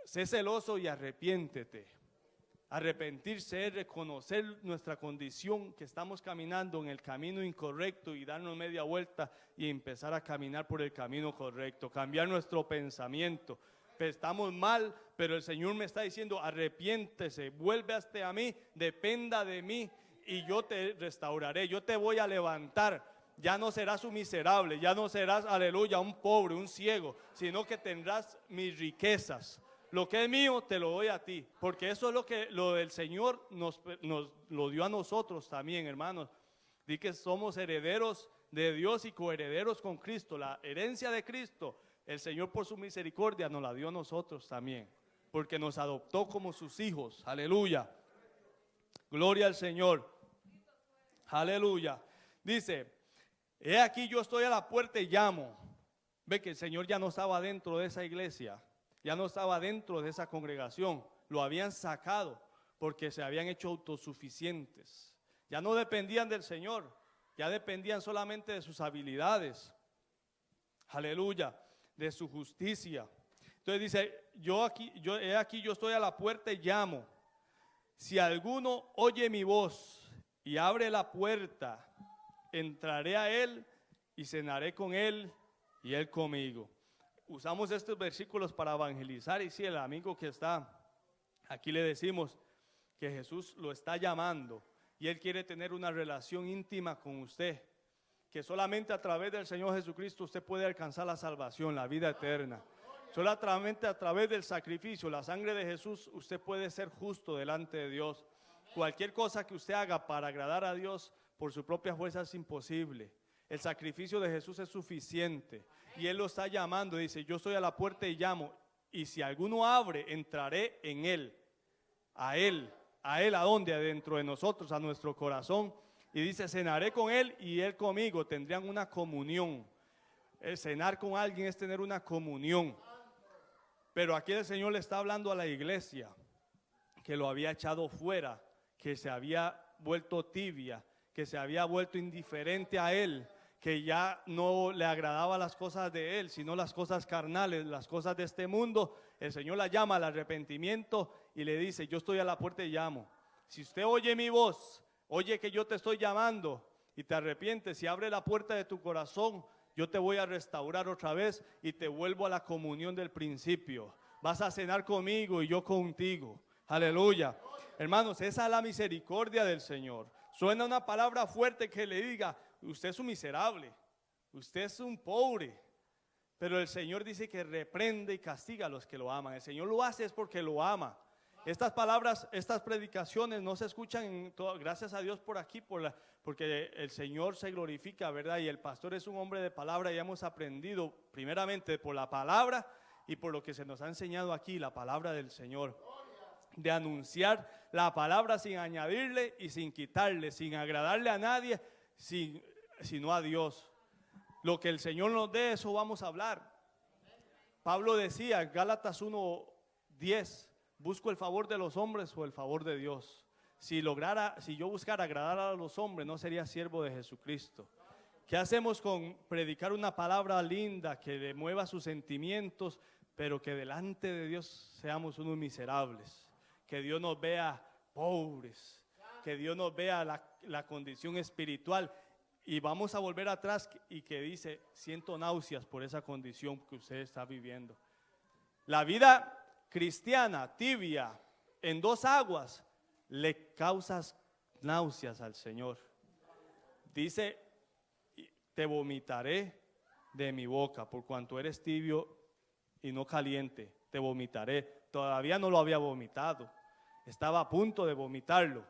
sé celoso y arrepiéntete. Arrepentirse es reconocer nuestra condición, que estamos caminando en el camino incorrecto y darnos media vuelta y empezar a caminar por el camino correcto, cambiar nuestro pensamiento. Estamos mal, pero el Señor me está diciendo, arrepiéntese, vuelve hasta a mí, dependa de mí y yo te restauraré, yo te voy a levantar. Ya no serás un miserable, ya no serás, aleluya, un pobre, un ciego, sino que tendrás mis riquezas. Lo que es mío te lo doy a ti, porque eso es lo del Señor nos lo dio a nosotros también, hermanos. Di que somos herederos de Dios y coherederos con Cristo. La herencia de Cristo, el Señor por su misericordia nos la dio a nosotros también, porque nos adoptó como sus hijos. Aleluya. Gloria al Señor. Aleluya. Dice, he aquí yo estoy a la puerta y llamo. Ve que el Señor ya no estaba dentro de esa iglesia, ya no estaba dentro de esa congregación. Lo habían sacado porque se habían hecho autosuficientes. Ya no dependían del Señor, ya dependían solamente de sus habilidades. Aleluya, de su justicia. Entonces dice, he aquí yo estoy a la puerta y llamo. Si alguno oye mi voz y abre la puerta, entraré a él y cenaré con él y él conmigo. Usamos estos versículos para evangelizar y si el amigo que está Aquí le decimos que Jesús lo está llamando y Él quiere tener una relación íntima con usted, que solamente a través del Señor Jesucristo usted puede alcanzar la salvación, la vida eterna. Solamente a través del sacrificio, la sangre de Jesús, usted puede ser justo delante de Dios. Cualquier cosa que usted haga para agradar a Dios por su propia fuerza es imposible. El sacrificio de Jesús es suficiente y Él lo está llamando. Dice: yo estoy a la puerta y llamo, y si alguno abre, entraré en Él. ¿A dónde? Adentro de nosotros, a nuestro corazón. Y dice: cenaré con Él y Él conmigo. Tendrían una comunión. El cenar con alguien es tener una comunión. Pero aquí el Señor le está hablando a la iglesia que lo había echado fuera, que se había vuelto tibia, que se había vuelto indiferente a Él, que ya no le agradaba las cosas de Él, sino las cosas carnales, las cosas de este mundo. El Señor la llama al arrepentimiento y le dice: yo estoy a la puerta y llamo. Si usted oye mi voz, oye que yo te estoy llamando y te arrepientes y abre la puerta de tu corazón, yo te voy a restaurar otra vez y te vuelvo a la comunión del principio. Vas a cenar conmigo y yo contigo. Aleluya. Hermanos, esa es la misericordia del Señor. Suena una palabra fuerte que le diga: usted es un miserable, usted es un pobre. Pero el Señor dice que reprende y castiga a los que lo aman. El Señor lo hace es porque lo ama. Estas palabras, estas predicaciones no se escuchan en todo, gracias a Dios por aquí, porque el Señor se glorifica, ¿verdad? Y el pastor es un hombre de palabra y hemos aprendido primeramente por la palabra y por lo que se nos ha enseñado aquí, la palabra del Señor. De anunciar la palabra sin añadirle y sin quitarle, sin agradarle a nadie, sino a Dios. Lo que el Señor nos dé, eso vamos a hablar. Pablo decía en Gálatas 1:10: busco el favor de los hombres o el favor de Dios. Si yo buscara agradar a los hombres, no sería siervo de Jesucristo. ¿Qué hacemos con predicar una palabra linda que le mueva sus sentimientos, pero que delante de Dios seamos unos miserables? Que Dios nos vea pobres, que Dios nos vea la condición espiritual, y vamos a volver atrás y que dice: siento náuseas por esa condición que usted está viviendo. La vida cristiana tibia en dos aguas le causas náuseas al Señor. Dice: te vomitaré de mi boca, por cuanto eres tibio y no caliente, te vomitaré. Todavía no lo había vomitado, estaba a punto de vomitarlo.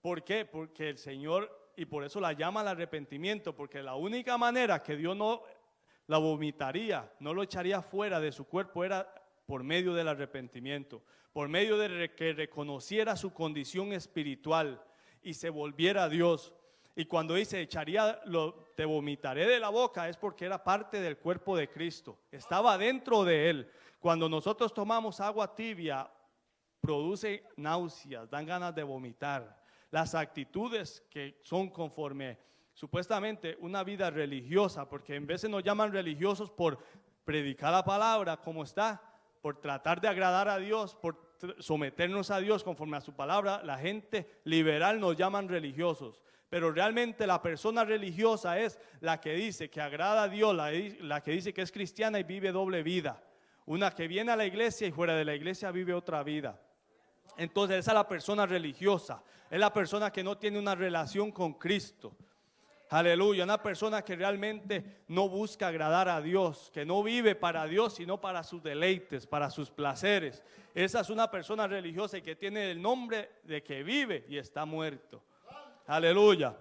¿Por qué? Porque el Señor, y por eso la llama al arrepentimiento, porque la única manera que Dios no la vomitaría, no lo echaría fuera de su cuerpo, era por medio del arrepentimiento, por medio de que reconociera su condición espiritual y se volviera a Dios. Y cuando dice te vomitaré de la boca, es porque era parte del cuerpo de Cristo, estaba dentro de Él. Cuando nosotros tomamos agua tibia, produce náuseas, dan ganas de vomitar. Las actitudes que son conforme supuestamente una vida religiosa, porque en veces nos llaman religiosos por predicar la palabra como está, por tratar de agradar a Dios, por someternos a Dios conforme a su palabra. La gente liberal nos llaman religiosos, pero realmente la persona religiosa es la que dice que agrada a Dios, la que dice que es cristiana y vive doble vida. Una que viene a la iglesia y fuera de la iglesia vive otra vida. Entonces esa es la persona religiosa, es la persona que no tiene una relación con Cristo. Aleluya, una persona que realmente no busca agradar a Dios, que no vive para Dios, sino para sus deleites, para sus placeres. Esa es una persona religiosa y que tiene el nombre de que vive y está muerto. Aleluya.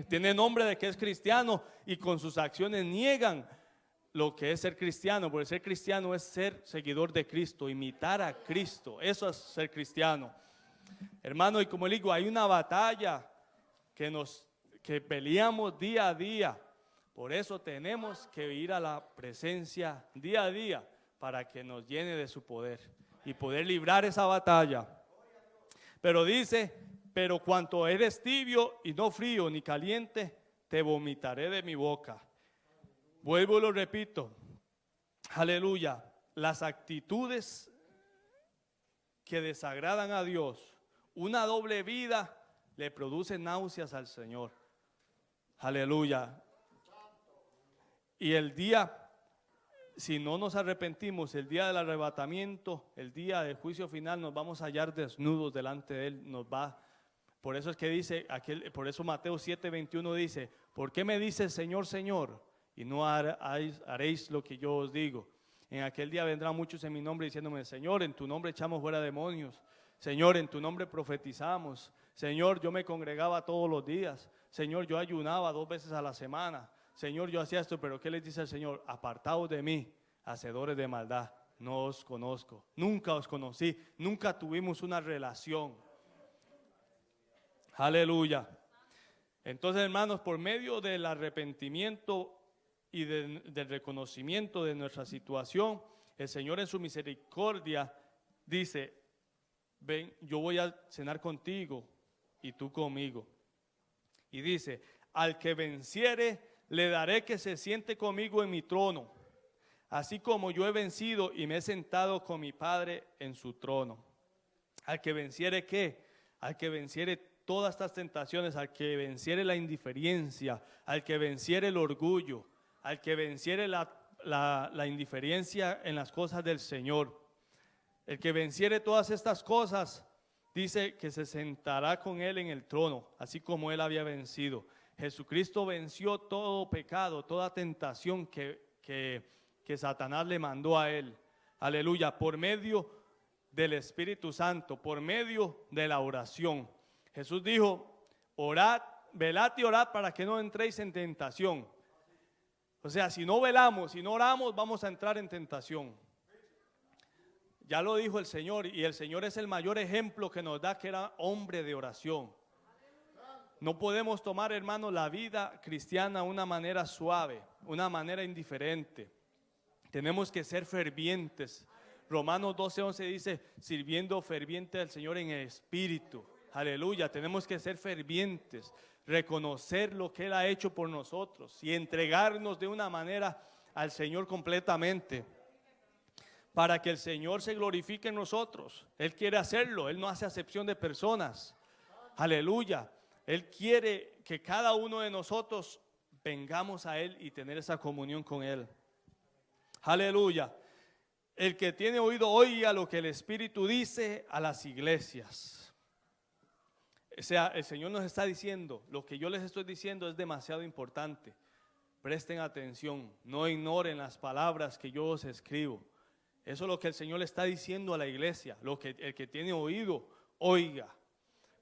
Tiene nombre de que es cristiano y con sus acciones niegan lo que es ser cristiano, porque ser cristiano es ser seguidor de Cristo, imitar a Cristo. Eso es ser cristiano. Hermano, y como le digo, hay una batalla que peleamos día a día. Por eso tenemos que ir a la presencia día a día para que nos llene de su poder y poder librar esa batalla. Pero dice: pero cuanto eres tibio y no frío ni caliente, te vomitaré de mi boca. Vuelvo y lo repito. Aleluya. Las actitudes que desagradan a Dios, una doble vida, le produce náuseas al Señor. Aleluya. Y el día si no nos arrepentimos, el día del arrebatamiento, el día del juicio final, nos vamos a hallar desnudos delante de Él. Por eso es que dice, por eso Mateo 7:21 dice: ¿por qué me dices Señor, Señor? Y no haréis lo que yo os digo. En aquel día vendrán muchos en mi nombre diciéndome: Señor, en tu nombre echamos fuera demonios. Señor, en tu nombre profetizamos. Señor, yo me congregaba todos los días. Señor, yo ayunaba 2 veces a la semana. Señor, yo hacía esto. Pero ¿qué les dice el Señor? Apartaos de mí, hacedores de maldad. No os conozco. Nunca os conocí. Nunca tuvimos una relación. Aleluya. Entonces, hermanos, por medio del arrepentimiento y del reconocimiento de nuestra situación, el Señor en su misericordia dice: ven, yo voy a cenar contigo y tú conmigo. Y dice: al que venciere, le daré que se siente conmigo en mi trono, así como yo he vencido y me he sentado con mi Padre en su trono. Al que venciere, ¿qué? Al que venciere todas estas tentaciones, al que venciere la indiferencia, al que venciere el orgullo, al que venciere la indiferencia en las cosas del Señor. El que venciere todas estas cosas, dice que se sentará con Él en el trono, así como Él había vencido. Jesucristo venció todo pecado, toda tentación que Satanás le mandó a Él. Aleluya, por medio del Espíritu Santo, por medio de la oración. Jesús dijo: orad, velad y orad para que no entréis en tentación. O sea, si no velamos, si no oramos, vamos a entrar en tentación. Ya lo dijo el Señor, y el Señor es el mayor ejemplo que nos da, que era hombre de oración. No podemos tomar, hermanos, la vida cristiana de una manera suave, una manera indiferente. Tenemos que ser fervientes. Romanos 12:11 dice: sirviendo ferviente al Señor en el Espíritu. Aleluya, tenemos que ser fervientes, reconocer lo que Él ha hecho por nosotros y entregarnos de una manera al Señor completamente, para que el Señor se glorifique en nosotros. Él quiere hacerlo, Él no hace acepción de personas. Aleluya, Él quiere que cada uno de nosotros vengamos a Él y tener esa comunión con Él. Aleluya. El que tiene oído, oiga lo que el Espíritu dice a las iglesias. O sea, el Señor nos está diciendo, lo que yo les estoy diciendo es demasiado importante. Presten atención, no ignoren las palabras que yo os escribo. Eso es lo que el Señor le está diciendo a la iglesia. El que tiene oído, oiga.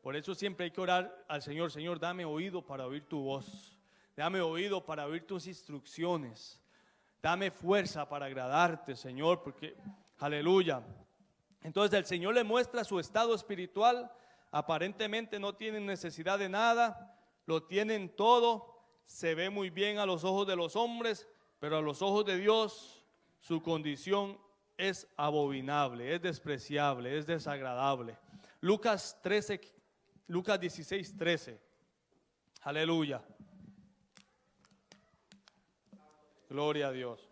Por eso siempre hay que orar al Señor: Señor, dame oído para oír tu voz. Dame oído para oír tus instrucciones. Dame fuerza para agradarte, Señor, porque, aleluya. Entonces el Señor le muestra su estado espiritual. Aparentemente no tienen necesidad de nada, lo tienen todo, se ve muy bien a los ojos de los hombres, pero a los ojos de Dios su condición es abominable, es despreciable, es desagradable. Lucas 16:13. Aleluya. Gloria a Dios.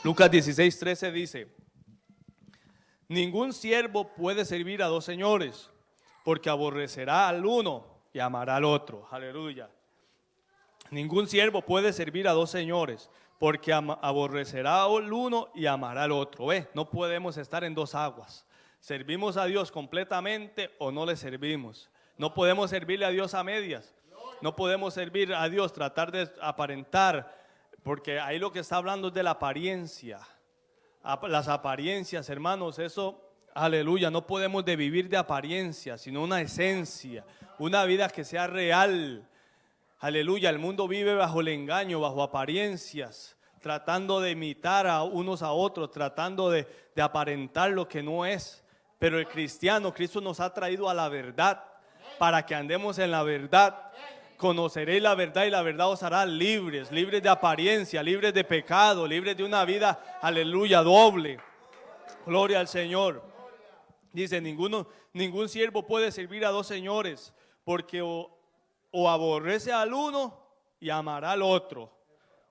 Lucas 16:13 dice: ningún siervo puede servir a 2 señores, porque aborrecerá al uno y amará al otro. Aleluya. Ningún siervo puede servir a 2 señores, porque aborrecerá al uno y amará al otro. No podemos estar en 2 aguas. ¿Servimos a Dios completamente o no le servimos? No podemos servirle a Dios a medias. No podemos servir a Dios, tratar de aparentar, porque ahí lo que está hablando es de la apariencia. Las apariencias, hermanos, eso, aleluya, no podemos de vivir de apariencia, sino una esencia, una vida que sea real. Aleluya, el mundo vive bajo el engaño, bajo apariencias, tratando de imitar a unos a otros, tratando de aparentar lo que no es. Pero el cristiano, Cristo nos ha traído a la verdad, para que andemos en la verdad. Conoceréis la verdad y la verdad os hará libres, libres de apariencia, libres de pecado, libres de una vida, aleluya, doble. Gloria al Señor. Dice: ningún siervo puede servir a 2 señores, porque o aborrece al uno y amará al otro,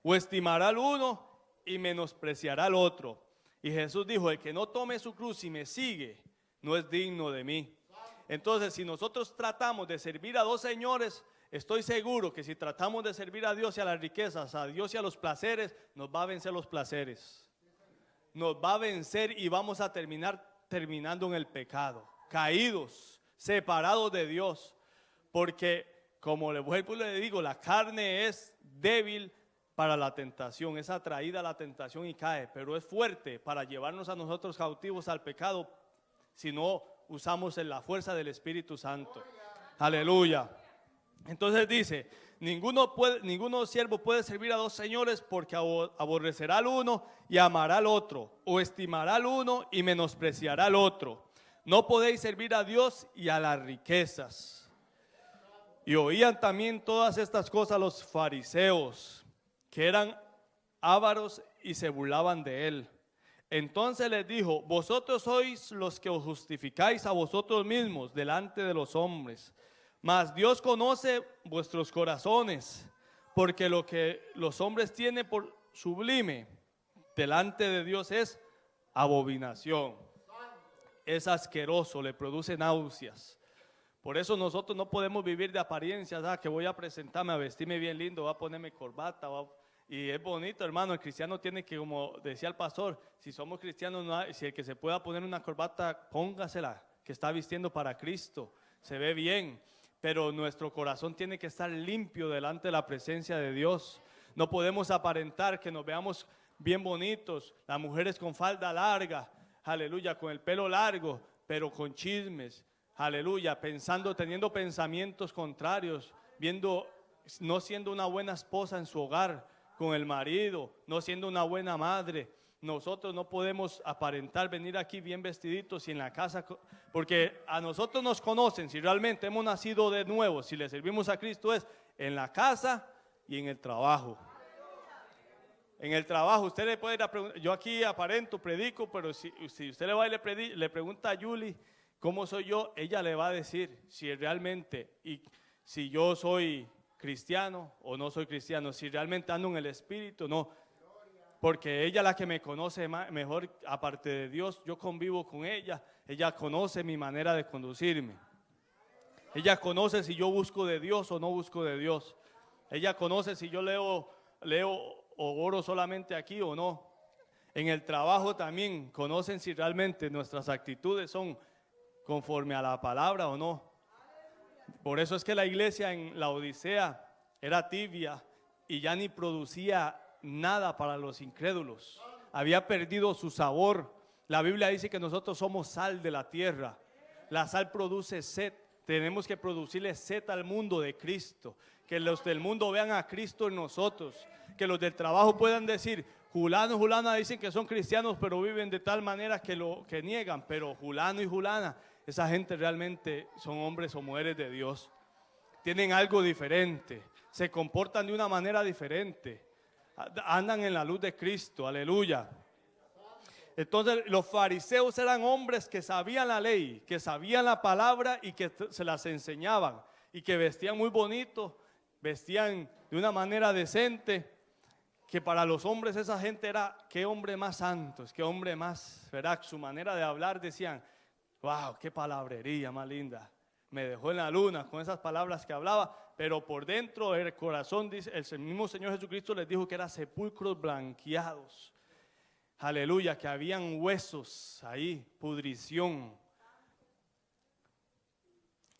o estimará al uno y menospreciará al otro. Y Jesús dijo: el que no tome su cruz y me sigue, no es digno de mí. Entonces, si nosotros tratamos de servir a 2 señores, Estoy seguro que si tratamos de servir a Dios y a las riquezas, a Dios y a los placeres, nos va a vencer los placeres. Nos va a vencer y vamos a terminando en el pecado, caídos, separados de Dios. Porque, como le digo, la carne es débil para la tentación, es atraída a la tentación y cae, pero es fuerte para llevarnos a nosotros cautivos al pecado si no usamos en la fuerza del Espíritu Santo. Aleluya. Entonces dice, ninguno siervo puede servir a dos señores, porque aborrecerá al uno y amará al otro, o estimará al uno y menospreciará al otro. No podéis servir a Dios y a las riquezas. Y oían también todas estas cosas los fariseos, que eran ávaros y se burlaban de él. Entonces les dijo, vosotros sois los que os justificáis a vosotros mismos delante de los hombres, mas Dios conoce vuestros corazones, porque lo que los hombres tienen por sublime delante de Dios es abominación, es asqueroso, le produce náuseas. Por eso nosotros no podemos vivir de apariencias, que voy a presentarme, a vestirme bien lindo, voy a ponerme corbata, y es bonito, hermano. El cristiano tiene que, como decía el pastor, si somos cristianos, si el que se pueda poner una corbata, póngasela, que está vistiendo para Cristo, se ve bien. Pero nuestro corazón tiene que estar limpio delante de la presencia de Dios. No podemos aparentar que nos veamos bien bonitos, las mujeres con falda larga, aleluya, con el pelo largo, pero con chismes, aleluya, teniendo pensamientos contrarios, no siendo una buena esposa en su hogar, con el marido, no siendo una buena madre. Nosotros no podemos aparentar venir aquí bien vestiditos y en la casa, porque a nosotros nos conocen si realmente hemos nacido de nuevo, si le servimos a Cristo, es en la casa y en el trabajo. En el trabajo, usted le puede ir a preguntar, yo aquí aparento, predico, pero si usted le va y le pregunta a Julie cómo soy yo, ella le va a decir si realmente, y si yo soy cristiano o no soy cristiano, si realmente ando en el Espíritu o no. Porque ella es la que me conoce mejor, aparte de Dios, yo convivo con ella, ella conoce mi manera de conducirme. Ella conoce si yo busco de Dios o no busco de Dios. Ella conoce si yo leo o oro solamente aquí o no. En el trabajo también conocen si realmente nuestras actitudes son conforme a la palabra o no. Por eso es que la iglesia en la Odisea era tibia y ya ni producía nada para los incrédulos, había perdido su sabor. La Biblia dice que nosotros somos sal de la tierra. La sal produce sed, tenemos que producirle sed al mundo de Cristo, que los del mundo vean a Cristo en nosotros, que los del trabajo puedan decir, Julano y Julana dicen que son cristianos pero viven de tal manera que niegan, pero Julano y Julana, esa gente realmente son hombres o mujeres de Dios, tienen algo diferente, se comportan de una manera diferente, andan en la luz de Cristo, aleluya. Entonces los fariseos eran hombres que sabían la ley, que sabían la palabra y que se las enseñaban y que vestían muy bonito, vestían de una manera decente, que para los hombres esa gente era, qué hombre más santo, qué hombre más, ¿verdad? Su manera de hablar decían, wow, qué palabrería más linda, me dejó en la luna con esas palabras que hablaba. Pero por dentro el corazón, dice, el mismo Señor Jesucristo les dijo que eran sepulcros blanqueados. Aleluya, que habían huesos ahí, pudrición.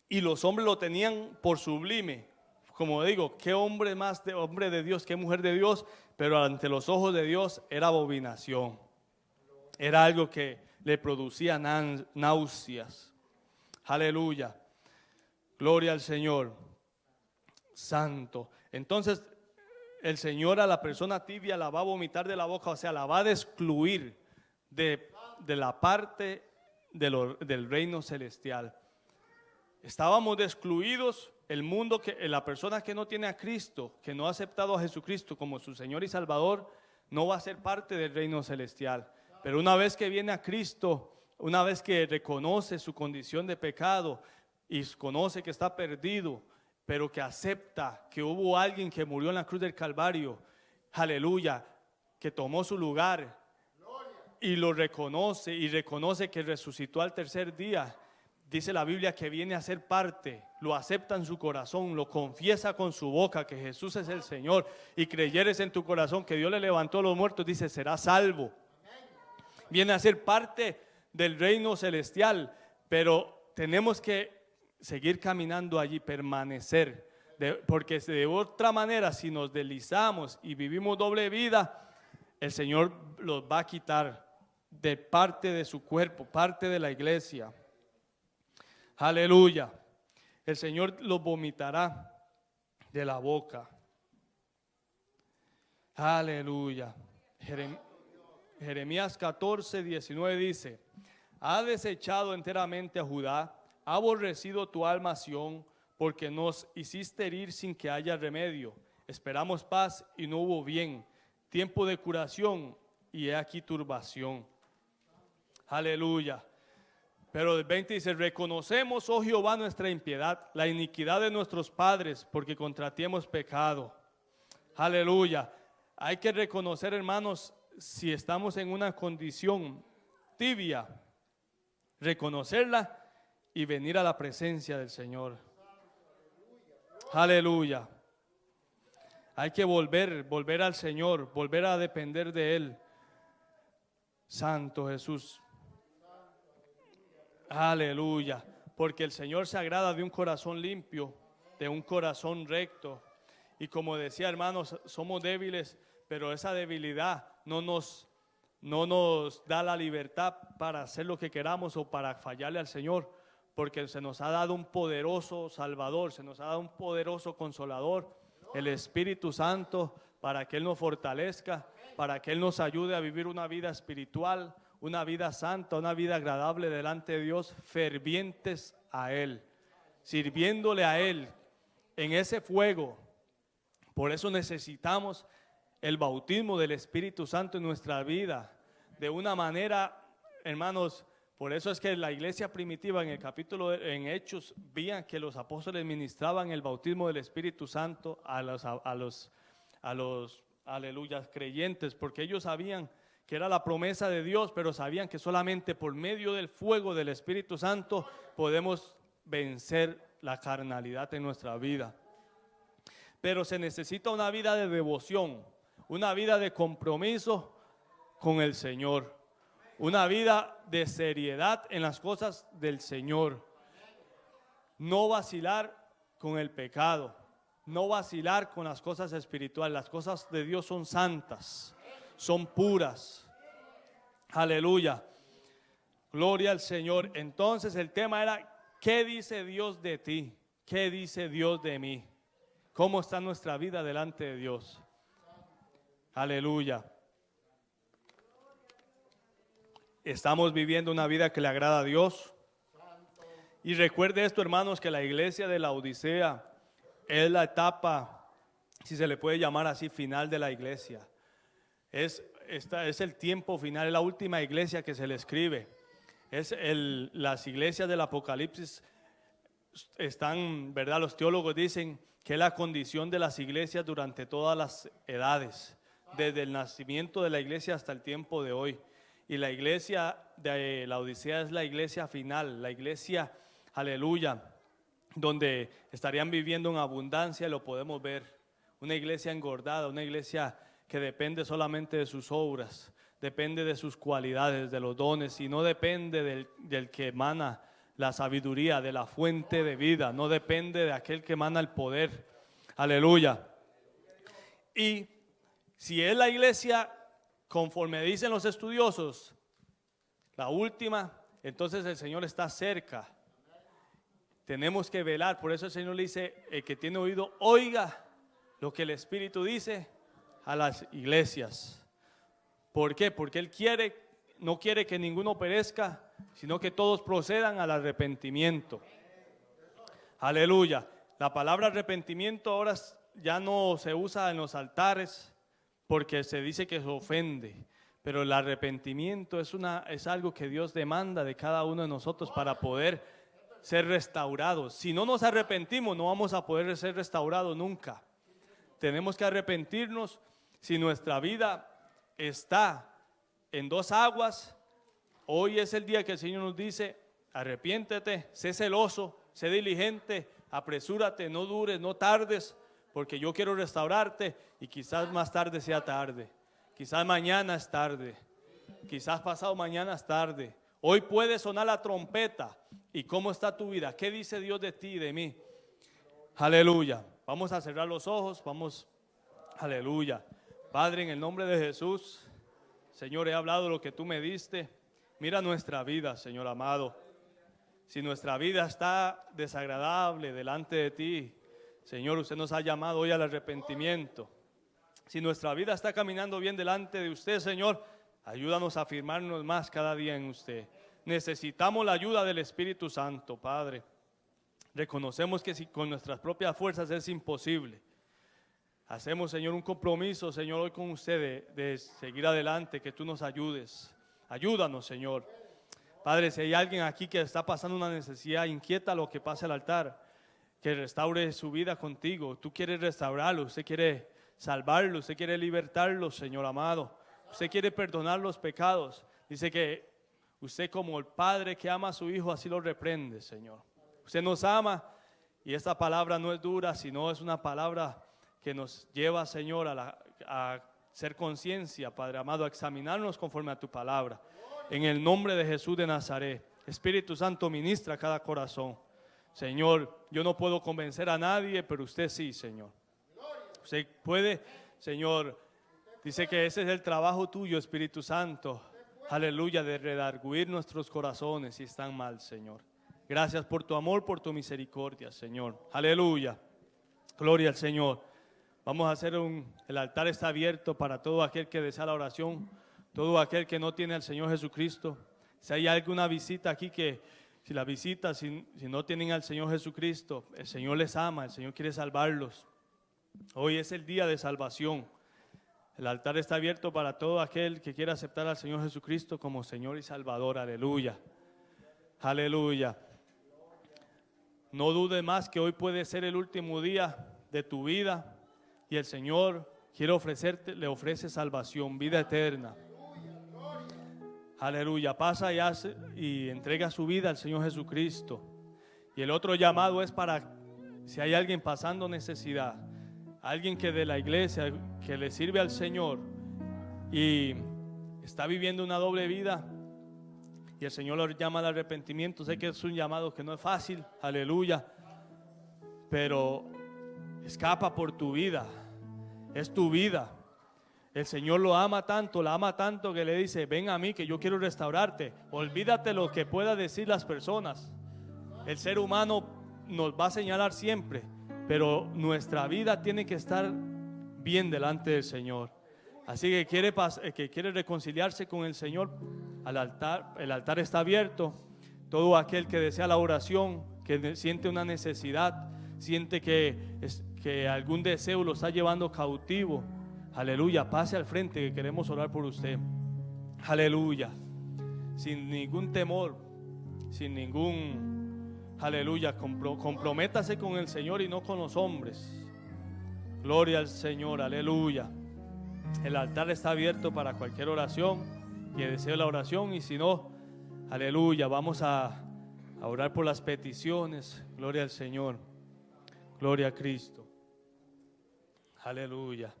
Y los hombres lo tenían por sublime. Como digo, qué hombre más de hombre de Dios, qué mujer de Dios, pero ante los ojos de Dios era abominación. Era algo que le producía náuseas. Aleluya, gloria al Señor. Santo. Entonces el Señor a la persona tibia la va a vomitar de la boca, o sea, la va a excluir de la parte del reino celestial. Estábamos excluidos, el mundo, la persona que no tiene a Cristo, que no ha aceptado a Jesucristo como su Señor y Salvador, no va a ser parte del reino celestial. Pero una vez que viene a Cristo, una vez que reconoce su condición de pecado y conoce que está perdido, pero que acepta que hubo alguien que murió en la cruz del Calvario, aleluya, que tomó su lugar y lo reconoce y reconoce que resucitó al tercer día, dice la Biblia que viene a ser parte, lo acepta en su corazón, lo confiesa con su boca que Jesús es el Señor y creyeres en tu corazón que Dios le levantó a los muertos, dice, serás salvo. Viene a ser parte del reino celestial, pero tenemos que seguir caminando allí, permanecer, porque de otra manera, si nos deslizamos y vivimos doble vida, el Señor los va a quitar de parte de su cuerpo, parte de la iglesia. Aleluya. El Señor los vomitará de la boca. Aleluya. Jeremías 14, 19 dice: ha desechado enteramente a Judá, ha aborrecido tu alma Sión, porque nos hiciste herir sin que haya remedio. Esperamos paz y no hubo bien, tiempo de curación y he aquí turbación. Aleluya. Pero el 20 dice: reconocemos, oh Jehová, nuestra impiedad, la iniquidad de nuestros padres, porque contra ti hemos pecado. Aleluya. Hay que reconocer, hermanos, si estamos en una condición tibia, reconocerla y venir a la presencia del Señor. Aleluya. Hay que volver al Señor, volver a depender de Él. Santo Jesús. Aleluya. Porque el Señor se agrada de un corazón limpio, de un corazón recto. Y como decía, hermanos, somos débiles, pero esa debilidad no nos da la libertad para hacer lo que queramos o para fallarle al Señor, porque se nos ha dado un poderoso Salvador, se nos ha dado un poderoso Consolador, el Espíritu Santo, para que Él nos fortalezca, para que Él nos ayude a vivir una vida espiritual, una vida santa, una vida agradable delante de Dios, fervientes a Él, sirviéndole a Él en ese fuego. Por eso necesitamos el bautismo del Espíritu Santo en nuestra vida, de una manera, hermanos. Por eso es que la iglesia primitiva en el capítulo en Hechos veían que los apóstoles ministraban el bautismo del Espíritu Santo a los aleluya creyentes, porque ellos sabían que era la promesa de Dios, pero sabían que solamente por medio del fuego del Espíritu Santo podemos vencer la carnalidad en nuestra vida. Pero se necesita una vida de devoción, una vida de compromiso con el Señor, una vida de seriedad en las cosas del Señor. No vacilar con el pecado, no vacilar con las cosas espirituales. Las cosas de Dios son santas, son puras. Aleluya. Gloria al Señor. Entonces el tema era: ¿qué dice Dios de ti? ¿Qué dice Dios de mí? ¿Cómo está nuestra vida delante de Dios? Aleluya. Estamos viviendo una vida que le agrada a Dios. Y recuerde esto, hermanos, que la iglesia de la Odisea es la etapa, si se le puede llamar así, final de la iglesia. Es el tiempo final, es la última iglesia que se le escribe. Las iglesias del Apocalipsis están, ¿verdad? Los teólogos dicen que es la condición de las iglesias durante todas las edades, desde el nacimiento de la iglesia hasta el tiempo de hoy. Y la iglesia de la Odisea es la iglesia final, la iglesia, aleluya, donde estarían viviendo en abundancia, lo podemos ver. Una iglesia engordada, una iglesia que depende solamente de sus obras, depende de sus cualidades, de los dones, y no depende del que emana la sabiduría, de la fuente de vida, no depende de aquel que emana el poder. Aleluya. Y si es la iglesia, conforme dicen los estudiosos, la última, entonces el Señor está cerca. Tenemos que velar. Por eso el Señor le dice: el que tiene oído, oiga lo que el Espíritu dice a las iglesias. ¿Por qué? Porque Él no quiere que ninguno perezca, sino que todos procedan al arrepentimiento. Aleluya. La palabra arrepentimiento ahora ya no se usa en los altares, porque se dice que se ofende, pero el arrepentimiento es algo que Dios demanda de cada uno de nosotros para poder ser restaurados. Si no nos arrepentimos, no vamos a poder ser restaurados nunca. Tenemos que arrepentirnos. Si nuestra vida está en dos aguas, hoy es el día que el Señor nos dice: arrepiéntete, sé celoso, sé diligente, apresúrate, no dures, no tardes, porque yo quiero restaurarte y quizás más tarde sea tarde, quizás mañana es tarde, quizás pasado mañana es tarde. Hoy puede sonar la trompeta. ¿Y cómo está tu vida? ¿Qué dice Dios de ti y de mí? Aleluya. Vamos a cerrar los ojos, vamos. Aleluya. Padre, en el nombre de Jesús, Señor, he hablado lo que tú me diste. Mira nuestra vida, Señor amado. Si nuestra vida está desagradable delante de ti, Señor, usted nos ha llamado hoy al arrepentimiento. Si nuestra vida está caminando bien delante de usted, Señor, ayúdanos a afirmarnos más cada día en usted. Necesitamos la ayuda del Espíritu Santo, Padre. Reconocemos que si con nuestras propias fuerzas es imposible. Hacemos, Señor, un compromiso, Señor, hoy con usted de seguir adelante, que tú nos ayudes. Ayúdanos, Señor. Padre, si hay alguien aquí que está pasando una necesidad, inquieta lo que pase al altar, que restaure su vida contigo. Tú quieres restaurarlo, usted quiere salvarlo, usted quiere libertarlo, Señor amado. Usted quiere perdonar los pecados. Dice que usted, como el padre que ama a su hijo, así lo reprende, Señor. Usted nos ama y esta palabra no es dura, sino es una palabra que nos lleva, Señor, a ser conciencia, Padre amado, a examinarnos conforme a tu palabra. En el nombre de Jesús de Nazaret, Espíritu Santo, ministra cada corazón. Señor, yo no puedo convencer a nadie, pero usted sí, Señor. Usted puede, Señor. Dice que ese es el trabajo tuyo, Espíritu Santo. Aleluya, de redarguir nuestros corazones si están mal, Señor. Gracias por tu amor, por tu misericordia, Señor. Aleluya. Gloria al Señor. Vamos a hacer el altar está abierto para todo aquel que desea la oración, todo aquel que no tiene al Señor Jesucristo. Si hay alguna visita aquí que, si la visita, si no tienen al Señor Jesucristo, el Señor les ama, el Señor quiere salvarlos. Hoy es el día de salvación. El altar está abierto para todo aquel que quiera aceptar al Señor Jesucristo como Señor y Salvador. Aleluya. Aleluya. No dudes más que hoy puede ser el último día de tu vida y el Señor quiere ofrecerte, le ofrece salvación, vida eterna. Aleluya. Pasa y entrega su vida al Señor Jesucristo. Y el otro llamado es para si hay alguien pasando necesidad, alguien que de la iglesia que le sirve al Señor y está viviendo una doble vida y el Señor lo llama al arrepentimiento. Sé que es un llamado que no es fácil, aleluya, pero escapa por tu vida, es tu vida. El Señor lo ama tanto, la ama tanto que le dice: ven a mí que yo quiero restaurarte. Olvídate lo que puedan decir las personas. El ser humano nos va a señalar siempre, pero nuestra vida tiene que estar bien delante del Señor. Así que quiere reconciliarse con el Señor, al altar, el altar está abierto. Todo aquel que desea la oración, que siente una necesidad, siente que algún deseo lo está llevando cautivo, aleluya, pase al frente que queremos orar por usted. Aleluya. Sin ningún temor, sin ningún, aleluya, comprométase con el Señor y no con los hombres. Gloria al Señor, aleluya. El altar está abierto para cualquier oración que desee la oración, y si no, aleluya, vamos a orar por las peticiones. Gloria al Señor, gloria a Cristo, aleluya,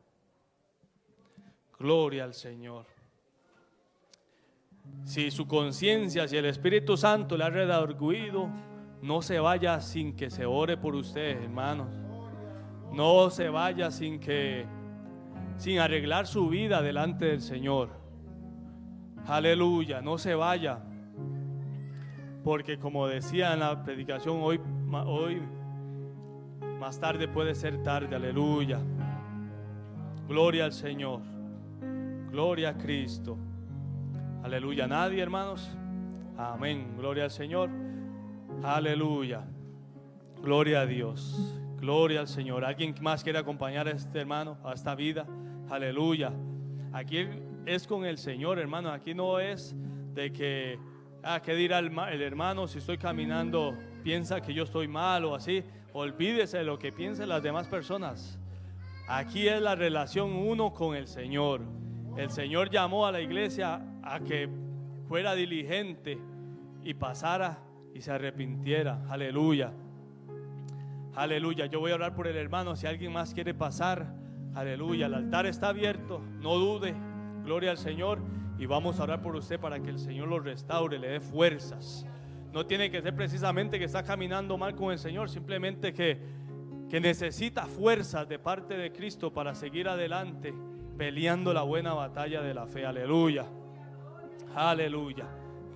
gloria al Señor. Si su conciencia, si el Espíritu Santo le ha redarguido, no se vaya sin que se ore por usted, hermanos. No se vaya sin arreglar su vida delante del Señor. Aleluya, no se vaya. Porque como decía en la predicación, hoy más tarde puede ser tarde. Aleluya. Gloria al Señor. Gloria a Cristo. Aleluya. Nadie, hermanos. Amén. Gloria al Señor. Aleluya. Gloria a Dios. Gloria al Señor. ¿Alguien más quiere acompañar a este hermano, a esta vida? Aleluya. Aquí es con el Señor, hermano. Aquí no es de que, ¿qué dirá el hermano si estoy caminando? Piensa que yo estoy mal o así. Olvídese de lo que piensen las demás personas. Aquí es la relación uno con el Señor. El Señor llamó a la iglesia a que fuera diligente y pasara y se arrepintiera. Aleluya. Aleluya. Yo voy a orar por el hermano. Si alguien más quiere pasar, aleluya. El altar está abierto. No dude. Gloria al Señor. Y vamos a orar por usted para que el Señor lo restaure, le dé fuerzas. No tiene que ser precisamente que está caminando mal con el Señor, simplemente que necesita fuerzas de parte de Cristo para seguir adelante, peleando la buena batalla de la fe. Aleluya. Aleluya.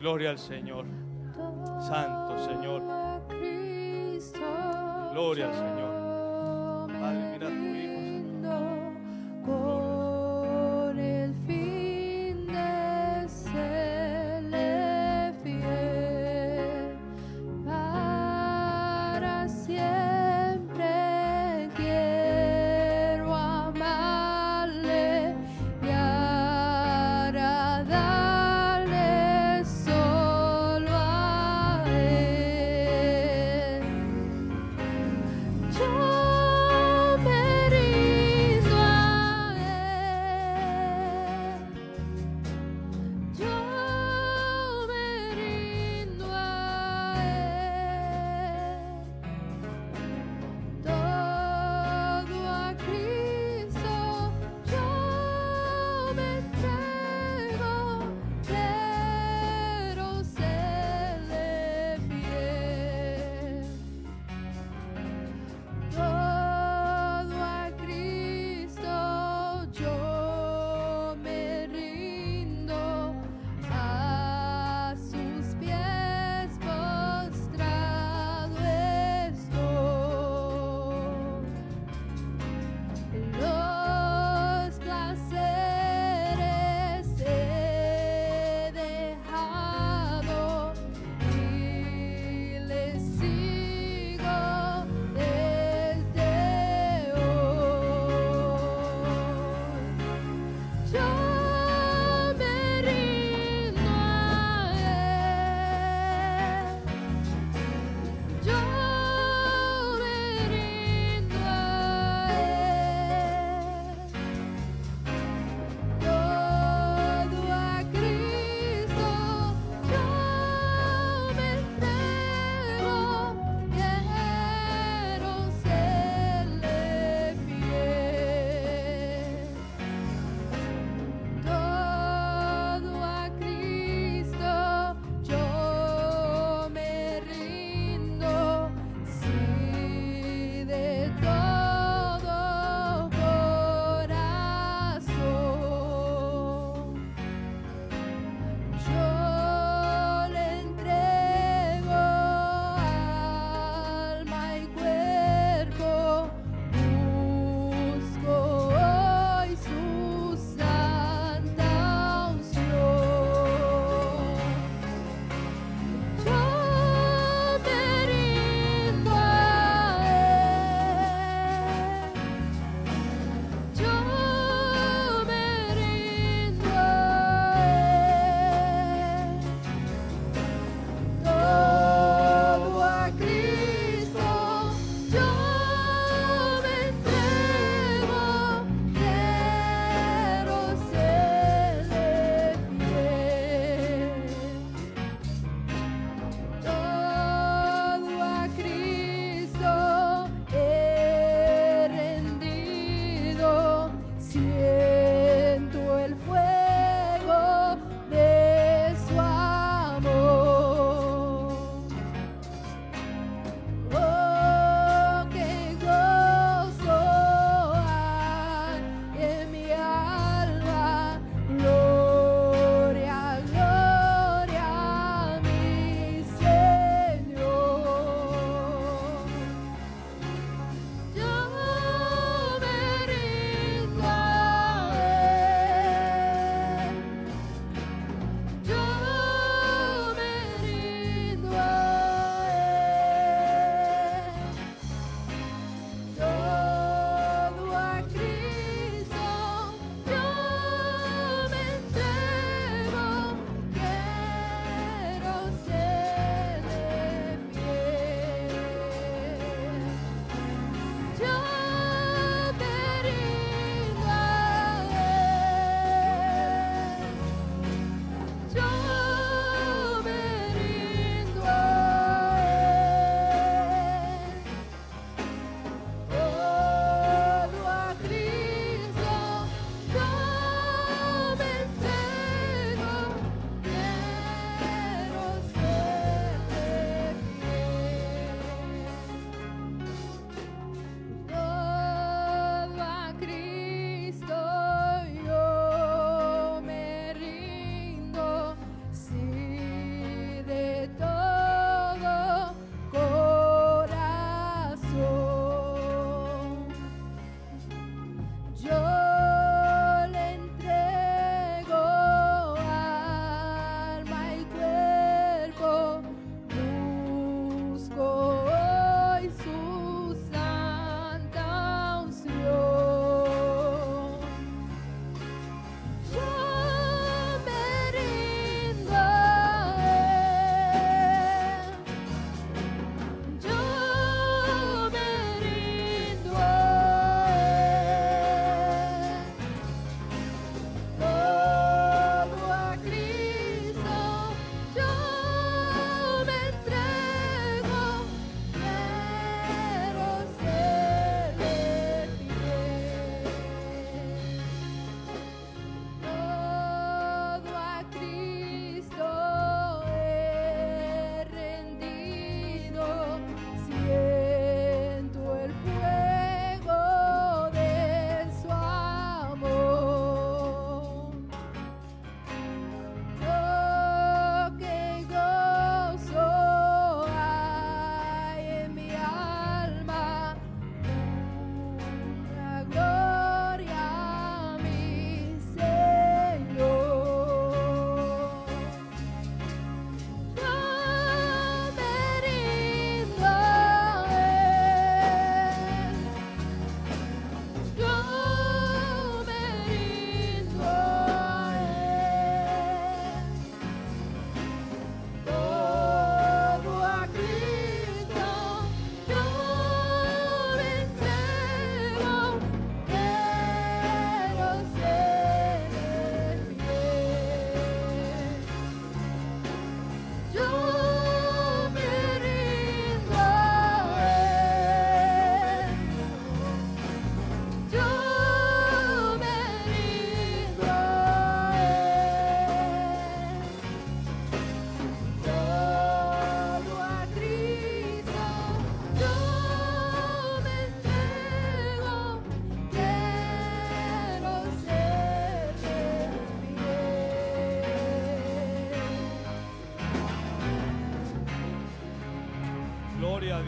Gloria al Señor. Santo Señor. Gloria al Señor. Padre, mira a tu Hijo, Señor. Con el fin de serle fiel para siempre, quiero amarle y agradarle solo a Él. Yo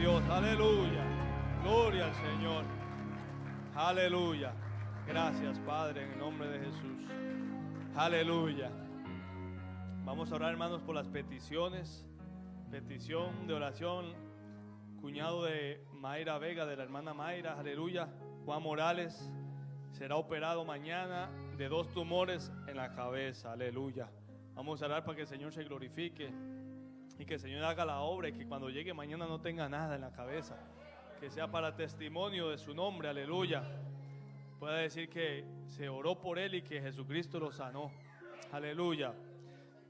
Dios. Aleluya. Gloria al Señor. Aleluya. Gracias, Padre, en el nombre de Jesús. Aleluya. Vamos a orar, hermanos, por las peticiones. Petición de oración, cuñado de Mayra Vega, de la hermana Mayra. Aleluya. Juan Morales será operado mañana de 2 tumores en la cabeza. Aleluya. Vamos a orar para que el Señor se glorifique y que el Señor haga la obra y que cuando llegue mañana no tenga nada en la cabeza, que sea para testimonio de su nombre. Aleluya. Pueda decir que se oró por él y que Jesucristo lo sanó. Aleluya.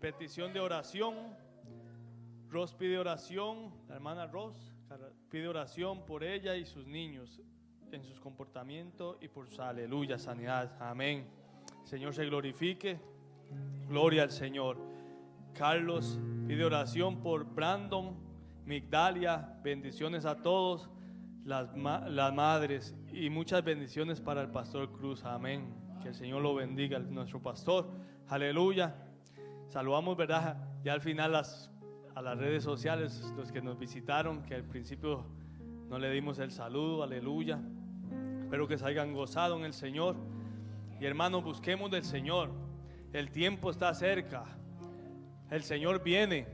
Petición de oración. Ros pide oración, la hermana Ros pide oración por ella y sus niños en sus comportamientos y por su aleluya, sanidad. Amén. El Señor se glorifique. Gloria al Señor. Carlos pide oración por Brandon, Migdalia. Bendiciones a todos, las madres, y muchas bendiciones para el pastor Cruz. Amén. Que el Señor lo bendiga, nuestro pastor. Aleluya. Saludamos, ¿verdad? Ya al final a las redes sociales, los que nos visitaron, que al principio no le dimos el saludo. Aleluya. Espero que se hayan gozado en el Señor. Y hermanos, busquemos del Señor. El tiempo está cerca. El Señor viene.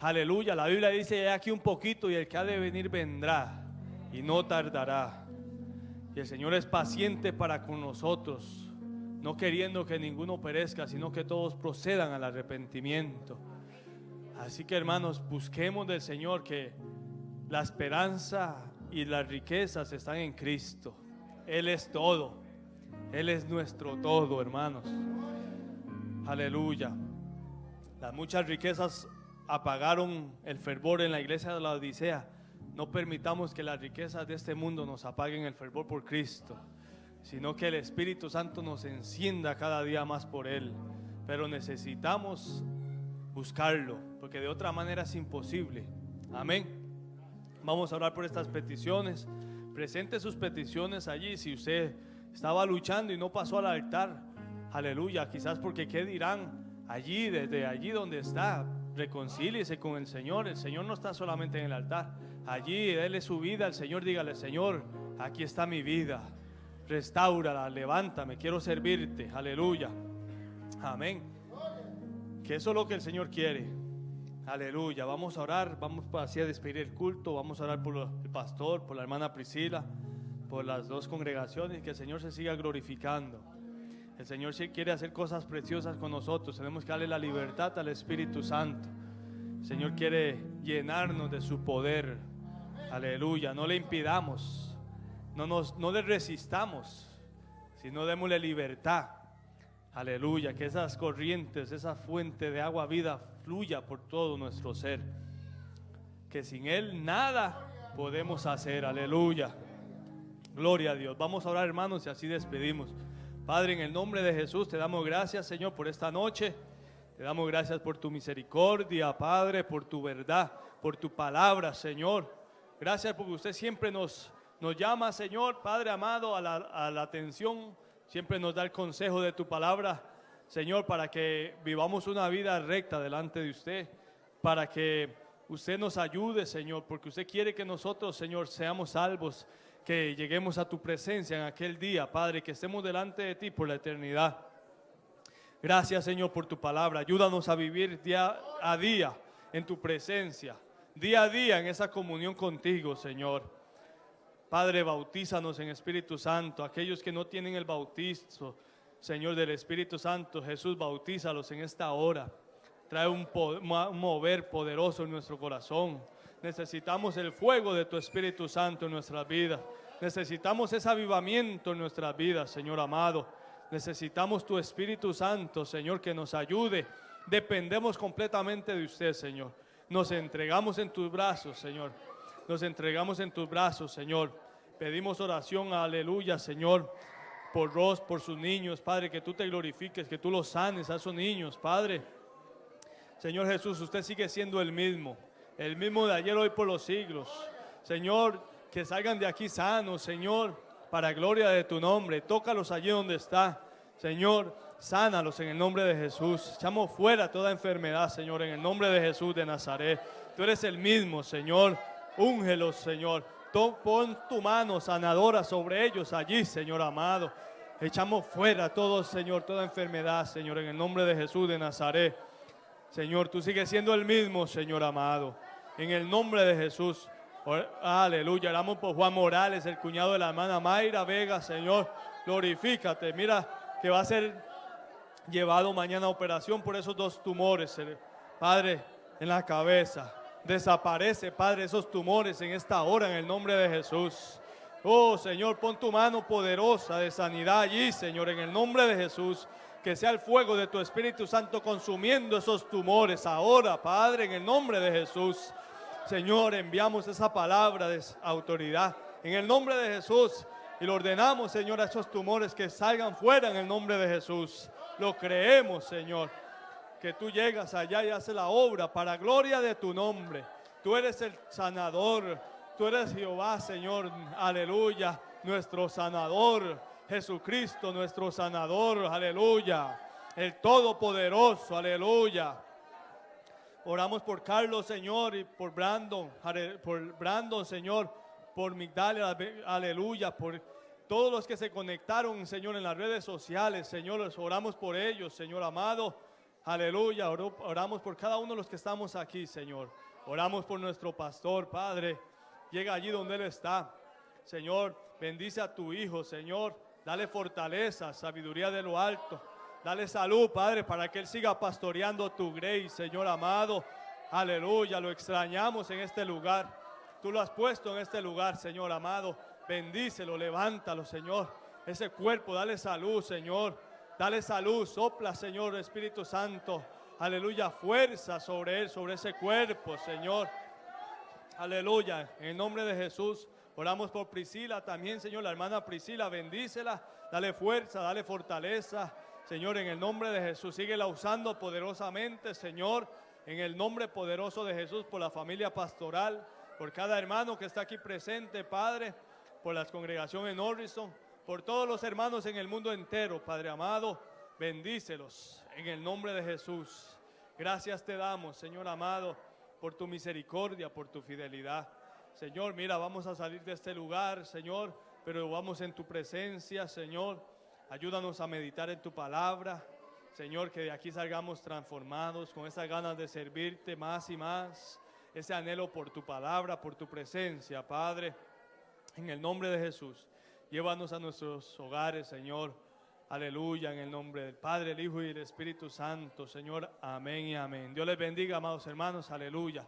Aleluya. La Biblia dice: "He aquí un poquito y el que ha de venir vendrá y no tardará". Y el Señor es paciente para con nosotros, no queriendo que ninguno perezca, sino que todos procedan al arrepentimiento. Así que, hermanos, busquemos del Señor, que la esperanza y las riquezas están en Cristo. Él es todo. Él es nuestro todo, hermanos. Aleluya. Las muchas riquezas apagaron el fervor en la iglesia de la Odisea. No permitamos que las riquezas de este mundo nos apaguen el fervor por Cristo, sino que el Espíritu Santo nos encienda cada día más por Él. Pero necesitamos buscarlo, porque de otra manera es imposible. Amén. Vamos a orar por estas peticiones. Presente sus peticiones allí. Si usted estaba luchando y no pasó al altar, aleluya, quizás porque qué dirán allí, desde allí donde está, reconcíliese con el Señor. El Señor no está solamente en el altar. Allí déle su vida al Señor. Dígale: "Señor, aquí está mi vida, restáurala, levántame, quiero servirte". Aleluya. Amén. Que eso es lo que el Señor quiere. Aleluya. Vamos a orar, vamos así a despedir el culto. Vamos a orar por el pastor, por la hermana Priscila, por las dos congregaciones. Que el Señor se siga glorificando. El Señor sí quiere hacer cosas preciosas con nosotros. Tenemos que darle la libertad al Espíritu Santo. El Señor quiere llenarnos de su poder. Aleluya. No le impidamos, no le resistamos, sino démosle libertad. Aleluya. Que esas corrientes, esa fuente de agua vida fluya por todo nuestro ser. Que sin Él nada podemos hacer. Aleluya. Gloria a Dios. Vamos a orar, hermanos, y así despedimos. Padre, en el nombre de Jesús te damos gracias, Señor, por esta noche. Te damos gracias por tu misericordia, Padre, por tu verdad, por tu palabra, Señor. Gracias porque usted siempre nos llama, Señor, Padre amado, a la atención. Siempre nos da el consejo de tu palabra, Señor, para que vivamos una vida recta delante de usted. Para que usted nos ayude, Señor, porque usted quiere que nosotros, Señor, seamos salvos. Que lleguemos a tu presencia en aquel día, Padre, que estemos delante de ti por la eternidad. Gracias, Señor, por tu palabra. Ayúdanos a vivir día a día en tu presencia, día a día en esa comunión contigo, Señor. Padre, bautízanos en Espíritu Santo. Aquellos que no tienen el bautizo, Señor, del Espíritu Santo, Jesús, bautízalos en esta hora. Trae un mover poderoso en nuestro corazón. Necesitamos el fuego de tu Espíritu Santo en nuestras vidas. Necesitamos ese avivamiento en nuestras vidas, Señor amado. Necesitamos tu Espíritu Santo, Señor, que nos ayude. Dependemos completamente de usted, Señor. Nos entregamos en tus brazos, Señor. Nos entregamos en tus brazos, Señor. Pedimos oración, aleluya, Señor, por Ros, por sus niños, Padre, que tú te glorifiques, que tú los sanes a esos niños, Padre. Señor Jesús, usted sigue siendo el mismo de ayer, hoy, por los siglos. Señor, que salgan de aquí sanos, Señor, para gloria de tu nombre. Tócalos allí donde está, Señor, sánalos en el nombre de Jesús. Echamos fuera toda enfermedad, Señor, en el nombre de Jesús de Nazaret. Tú eres el mismo, Señor. Úngelos, Señor. Pon tu mano sanadora sobre ellos allí, Señor amado. Echamos fuera todo, Señor, toda enfermedad, Señor, en el nombre de Jesús de Nazaret. Señor, tú sigues siendo el mismo, Señor amado. En el nombre de Jesús. Aleluya. Oramos por Juan Morales, el cuñado de la hermana Mayra Vega, Señor. Glorifícate. Mira que va a ser llevado mañana a operación por esos 2 tumores, Padre, en la cabeza. Desaparece, Padre, esos tumores en esta hora en el nombre de Jesús. Oh, Señor, pon tu mano poderosa de sanidad allí, Señor, en el nombre de Jesús. Que sea el fuego de tu Espíritu Santo consumiendo esos tumores ahora, Padre, en el nombre de Jesús. Señor, enviamos esa palabra de autoridad en el nombre de Jesús y lo ordenamos, Señor, a esos tumores que salgan fuera en el nombre de Jesús. Lo creemos, Señor, que tú llegas allá y haces la obra para gloria de tu nombre. Tú eres el sanador, tú eres Jehová, Señor, aleluya, nuestro sanador. Jesucristo, nuestro sanador, aleluya, el Todopoderoso, aleluya. Oramos por Carlos, Señor, y por Brandon, Señor, por Migdalia, aleluya, por todos los que se conectaron, Señor, en las redes sociales, Señor, oramos por ellos, Señor amado, aleluya, oramos por cada uno de los que estamos aquí, Señor. Oramos por nuestro pastor, Padre, llega allí donde Él está, Señor, bendice a tu Hijo, Señor. Dale fortaleza, sabiduría de lo alto. Dale salud, Padre, para que Él siga pastoreando tu grace, Señor amado. Aleluya, lo extrañamos en este lugar. Tú lo has puesto en este lugar, Señor amado. Bendícelo, levántalo, Señor. Ese cuerpo, dale salud, Señor. Dale salud, sopla, Señor, Espíritu Santo. Aleluya, fuerza sobre Él, sobre ese cuerpo, Señor. Aleluya, en el nombre de Jesús. Oramos por Priscila también, Señor, la hermana Priscila, bendícela, dale fuerza, dale fortaleza, Señor, en el nombre de Jesús, síguela usando poderosamente, Señor, en el nombre poderoso de Jesús, por la familia pastoral, por cada hermano que está aquí presente, Padre, por la congregación en Norrison, por todos los hermanos en el mundo entero, Padre amado, bendícelos, en el nombre de Jesús. Gracias te damos, Señor amado, por tu misericordia, por tu fidelidad. Señor, mira, vamos a salir de este lugar, Señor, pero vamos en tu presencia, Señor. Ayúdanos a meditar en tu palabra, Señor, que de aquí salgamos transformados con esas ganas de servirte más y más, ese anhelo por tu palabra, por tu presencia, Padre, en el nombre de Jesús. Llévanos a nuestros hogares, Señor, aleluya, en el nombre del Padre, el Hijo y el Espíritu Santo, Señor, amén y amén. Dios les bendiga, amados hermanos, aleluya.